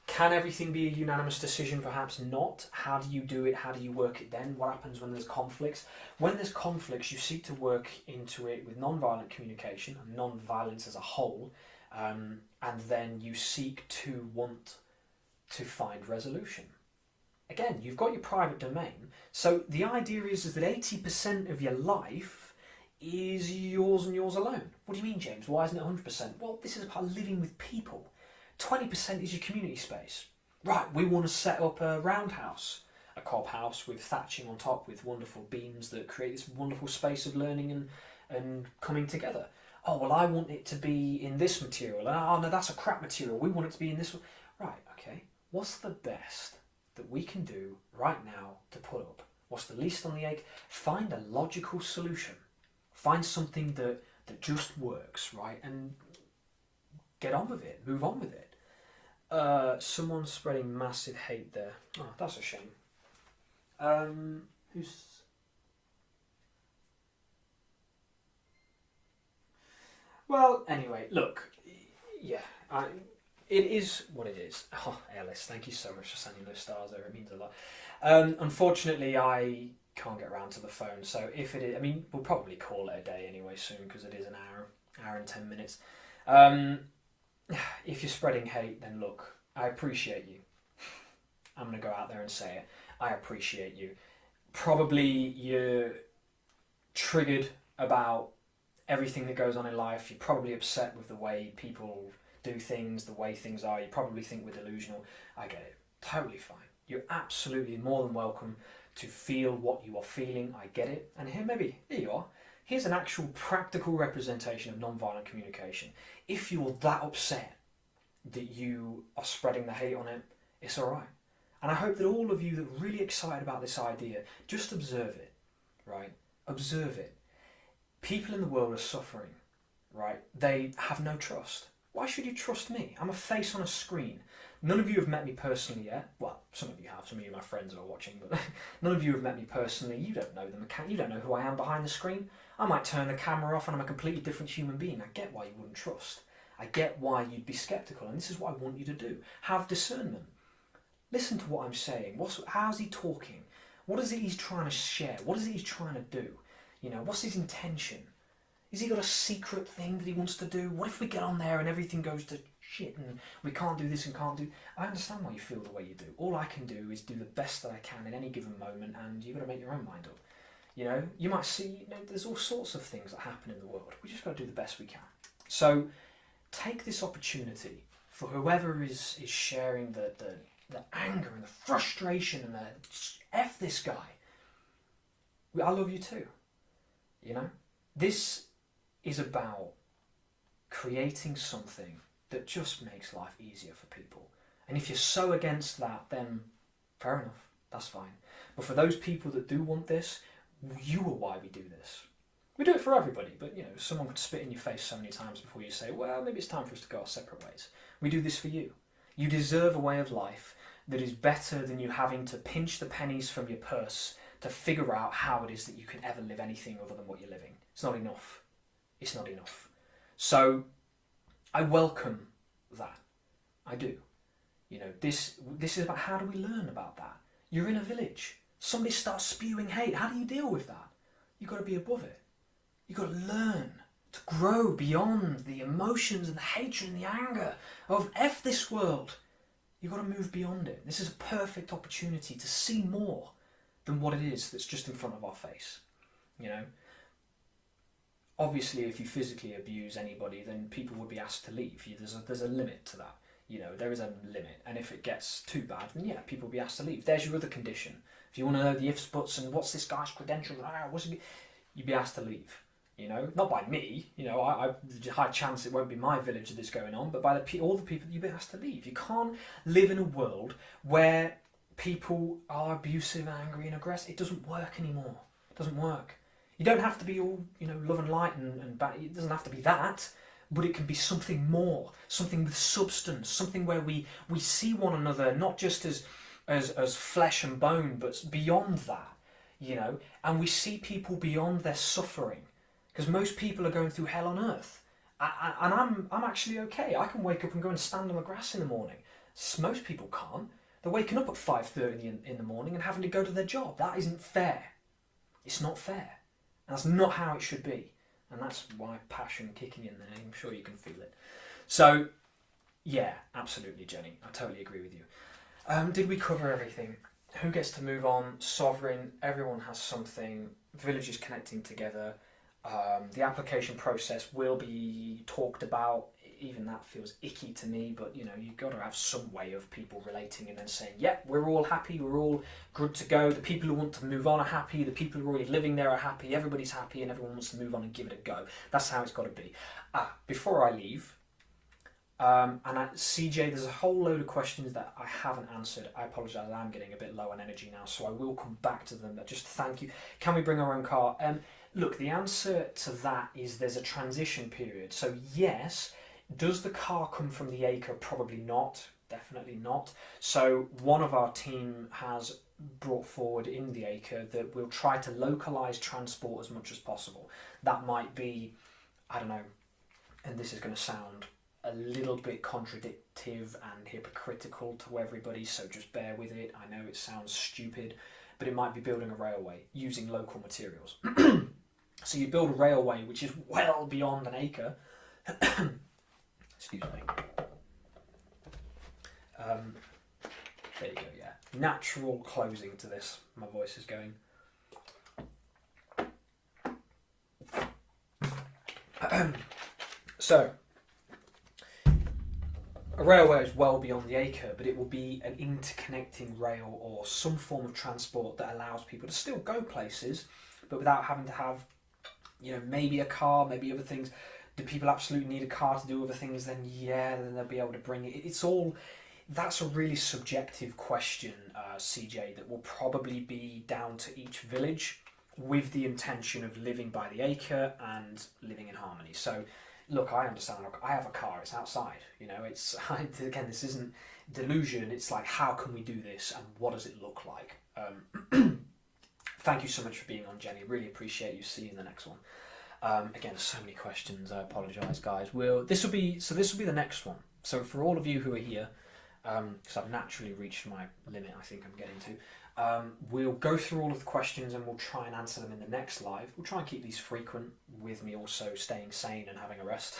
Can everything be a unanimous decision? Perhaps not. How do you do it? How do you work it then? What happens when there's conflicts? When there's conflicts, you seek to work into it with non-violent communication and non-violence as a whole, and then you seek to want to find resolution. Again, you've got your private domain, so the idea is that 80% of your life is yours and yours alone. What do you mean, James? Why isn't it 100%? Well, this is about living with people. 20% is your community space. Right, we want to set up a roundhouse, a cob house with thatching on top with wonderful beams that create this wonderful space of learning and coming together. Oh, well, I want it to be in this material. Oh, no, that's a crap material. We want it to be in this one. Right, okay. What's the best that we can do right now to put up? What's the least on the egg? Find a logical solution. Find something that just works, right? And get on with it. Move on with it. Someone's spreading massive hate there. Oh, that's a shame. Who's... Well, anyway, look, yeah, it is what it is. Oh, Ellis, thank you so much for sending those stars there. It means a lot. Unfortunately, I can't get around to the phone, so if it is, I mean, we'll probably call it a day anyway soon because it is an hour and 10 minutes. If you're spreading hate, then look, I appreciate you. I'm going to go out there and say it. I appreciate you. Probably you're triggered about everything that goes on in life. You're probably upset with the way people do things, the way things are. You probably think we're delusional. I get it. Totally fine. You're absolutely more than welcome to feel what you are feeling. I get it. And here you are. Here's an actual practical representation of non-violent communication. If you're that upset that you are spreading the hate on it, it's all right. And I hope that all of you that are really excited about this idea, just observe it, right? Observe it. People in the world are suffering, right? They have no trust. Why should you trust me? I'm a face on a screen. None of you have met me personally yet. Well, some of you have. Some of you are my friends who are watching, but none of you have met me personally. You don't know them. You don't know who I am behind the screen. I might turn the camera off and I'm a completely different human being. I get why you wouldn't trust. I get why you'd be sceptical, and this is what I want you to do. Have discernment. Listen to what I'm saying. How's he talking? What is it he's trying to share? What is it he's trying to do? You know, what's his intention? Has he got a secret thing that he wants to do? What if we get on there and everything goes to shit and we can't do this and can't do... I understand why you feel the way you do. All I can do is do the best that I can in any given moment, and you've got to make your own mind up. You know, you might see, there's all sorts of things that happen in the world. We just got to do the best we can. So take this opportunity for whoever is sharing the anger and the frustration and the F this guy. I love you too. You know, this is about creating something that just makes life easier for people. And if you're so against that, then fair enough, that's fine. But for those people that do want this, you are why we do this. We do it for everybody, but you know, someone could spit in your face so many times before you say, well, maybe it's time for us to go our separate ways. We do this for you. You deserve a way of life that is better than you having to pinch the pennies from your purse to figure out how it is that you can ever live anything other than what you're living. It's not enough. It's not enough. So I welcome that. I do. You know, this is about how do we learn about that. You're in a village. Somebody starts spewing hate. How do you deal with that? You've got to be above it. You've got to learn to grow beyond the emotions and the hatred and the anger of F this world. You've got to move beyond it. This is a perfect opportunity to see more than what it is that's just in front of our face. You know? Obviously, if you physically abuse anybody, then people would be asked to leave. There's a limit to that. You know, there is a limit. And if it gets too bad, then yeah, people will be asked to leave. There's your other condition. If you want to know the ifs, buts, and what's this guy's credentials, you'd be asked to leave. You know, not by me. You know, there's a high chance it won't be my village that is going on, but by all the people you'd be asked to leave. You can't live in a world where people are abusive, angry, and aggressive. It doesn't work anymore. It doesn't work. You don't have to be all, you know, love and light and bad. It doesn't have to be that, but it can be something more, something with substance, something where we see one another not just as flesh and bone, but beyond that, you know, and we see people beyond their suffering, because most people are going through hell on earth, and I'm actually okay. I can wake up and go and stand on the grass in the morning. Most people can't. They're waking up at 5:30 in the morning and having to go to their job. That isn't fair. It's not fair. And that's not how it should be. And that's why passion kicking in there. I'm sure you can feel it. So, yeah, absolutely, Jenny. I totally agree with you. Did we cover everything? Who gets to move on? Sovereign. Everyone has something. Villages connecting together. The application process will be talked about. Even that feels icky to me, but you know, you've got to have some way of people relating and then saying, yeah, we're all happy, we're all good to go. The people who want to move on are happy, the people who are already living there are happy, everybody's happy, and everyone wants to move on and give it a go. That's how it's got to be. Before I leave, CJ, there's a whole load of questions that I haven't answered. I apologise, I'm getting a bit low on energy now, so I will come back to them. But just thank you. Can we bring our own car? Look, the answer to that is there's a transition period. So yes, does the car come from the acre? Probably not. Definitely not. So one of our team has brought forward in the acre that we'll try to localise transport as much as possible. That might be, I don't know, and this is going to sound a little bit contradictive and hypocritical to everybody, so just bear with it. I know it sounds stupid, but it might be building a railway using local materials. So you build a railway which is well beyond an acre. Excuse me. There you go, yeah. Natural closing to this. My voice is going. So, a railway is well beyond the acre, but it will be an interconnecting rail or some form of transport that allows people to still go places, but without having to have, you know, maybe a car, maybe other things. Do people absolutely need a car to do other things? Then yeah, then they'll be able to bring it. It's all, that's a really subjective question, CJ, that will probably be down to each village with the intention of living by the acre and living in harmony. So look, I understand. Look, I have a car. It's outside. You know, it's again, this isn't delusion. It's like, how can we do this, and what does it look like? Thank you so much for being on, Jenny. Really appreciate you. See you in the next one. Again, so many questions. I apologise, guys. This will be the next one. So for all of you who are here, because I've naturally reached my limit, I think I'm getting to. We'll go through all of the questions and we'll try and answer them in the next live. We'll try and keep these frequent, with me also staying sane and having a rest.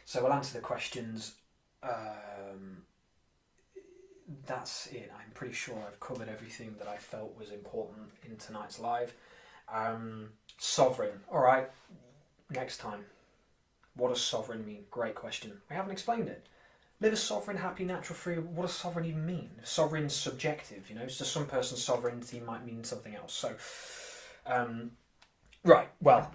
So we'll answer the questions. That's it. I'm pretty sure I've covered everything that I felt was important in tonight's live. Sovereign. All right. Next time. What does sovereign mean? Great question. We haven't explained it. Live a sovereign, happy, natural, free. What does sovereign even mean? Sovereign's subjective, you know. So some person's sovereignty might mean something else. So, right. Well,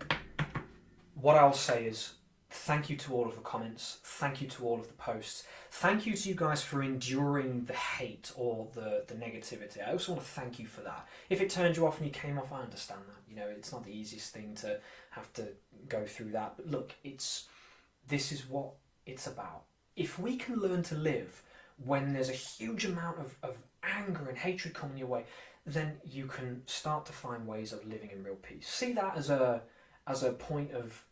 what I'll say is thank you to all of the comments. Thank you to all of the posts. Thank you to you guys for enduring the hate or the negativity. I also want to thank you for that. If it turned you off and you came off, I understand that. You know, it's not the easiest thing to have to go through that. But look, this is what it's about. If we can learn to live when there's a huge amount of anger and hatred coming your way, then you can start to find ways of living in real peace. See that as a point of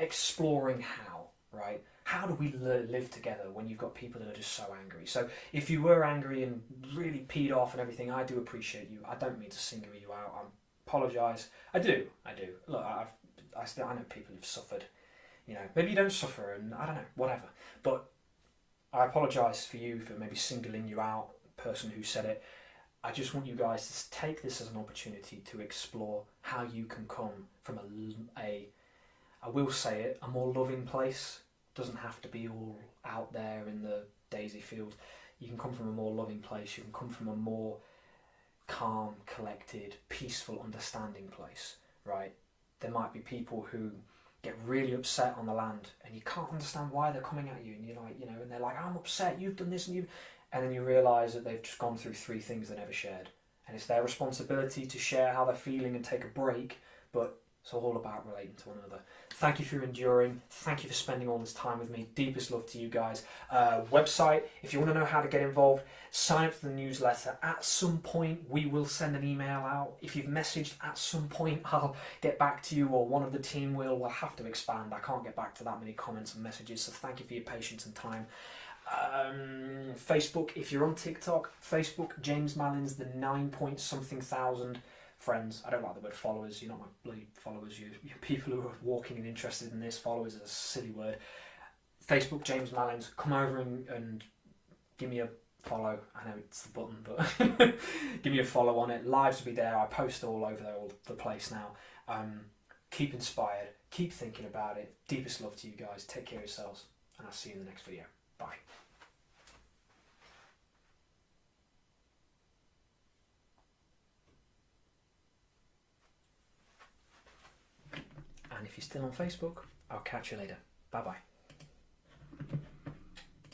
exploring how, right? How do we live together when you've got people that are just so angry? So if you were angry and really peed off and everything, I do appreciate you. I don't mean to single you out. I apologise. I do. Look, I know people who've suffered. You know, maybe you don't suffer, and I don't know, whatever. But I apologise for you for maybe singling you out, the person who said it. I just want you guys to take this as an opportunity to explore how you can come from I will say it, a more loving place. Doesn't have to be all out there in the daisy field. You can come from a more loving place. You can come from a more calm, collected, peaceful, understanding place, right? There might be people who get really upset on the land and you can't understand why they're coming at you, and you're like, you know, and they're like, I'm upset, you've done this, and then you realise that they've just gone through 3 things they never shared, and it's their responsibility to share how they're feeling and take a break, but it's all about relating to one another. Thank you for enduring. Thank you for spending all this time with me. Deepest love to you guys. Website, if you want to know how to get involved, sign up for the newsletter. At some point, we will send an email out. If you've messaged, at some point, I'll get back to you, or one of the team will. We'll have to expand. I can't get back to that many comments and messages, so thank you for your patience and time. Facebook, if you're on TikTok, Facebook, James Mallins, the 9 point something thousand friends. I don't like the word followers. You're not my bloody followers. You're people who are walking and interested in this. Followers is a silly word. Facebook, James Mallins. Come over and give me a follow. I know it's the button, but give me a follow on it. Lives will be there. I post all over there, all the place now. Keep inspired. Keep thinking about it. Deepest love to you guys. Take care of yourselves, and I'll see you in the next video. Bye. And if you're still on Facebook, I'll catch you later. Bye bye.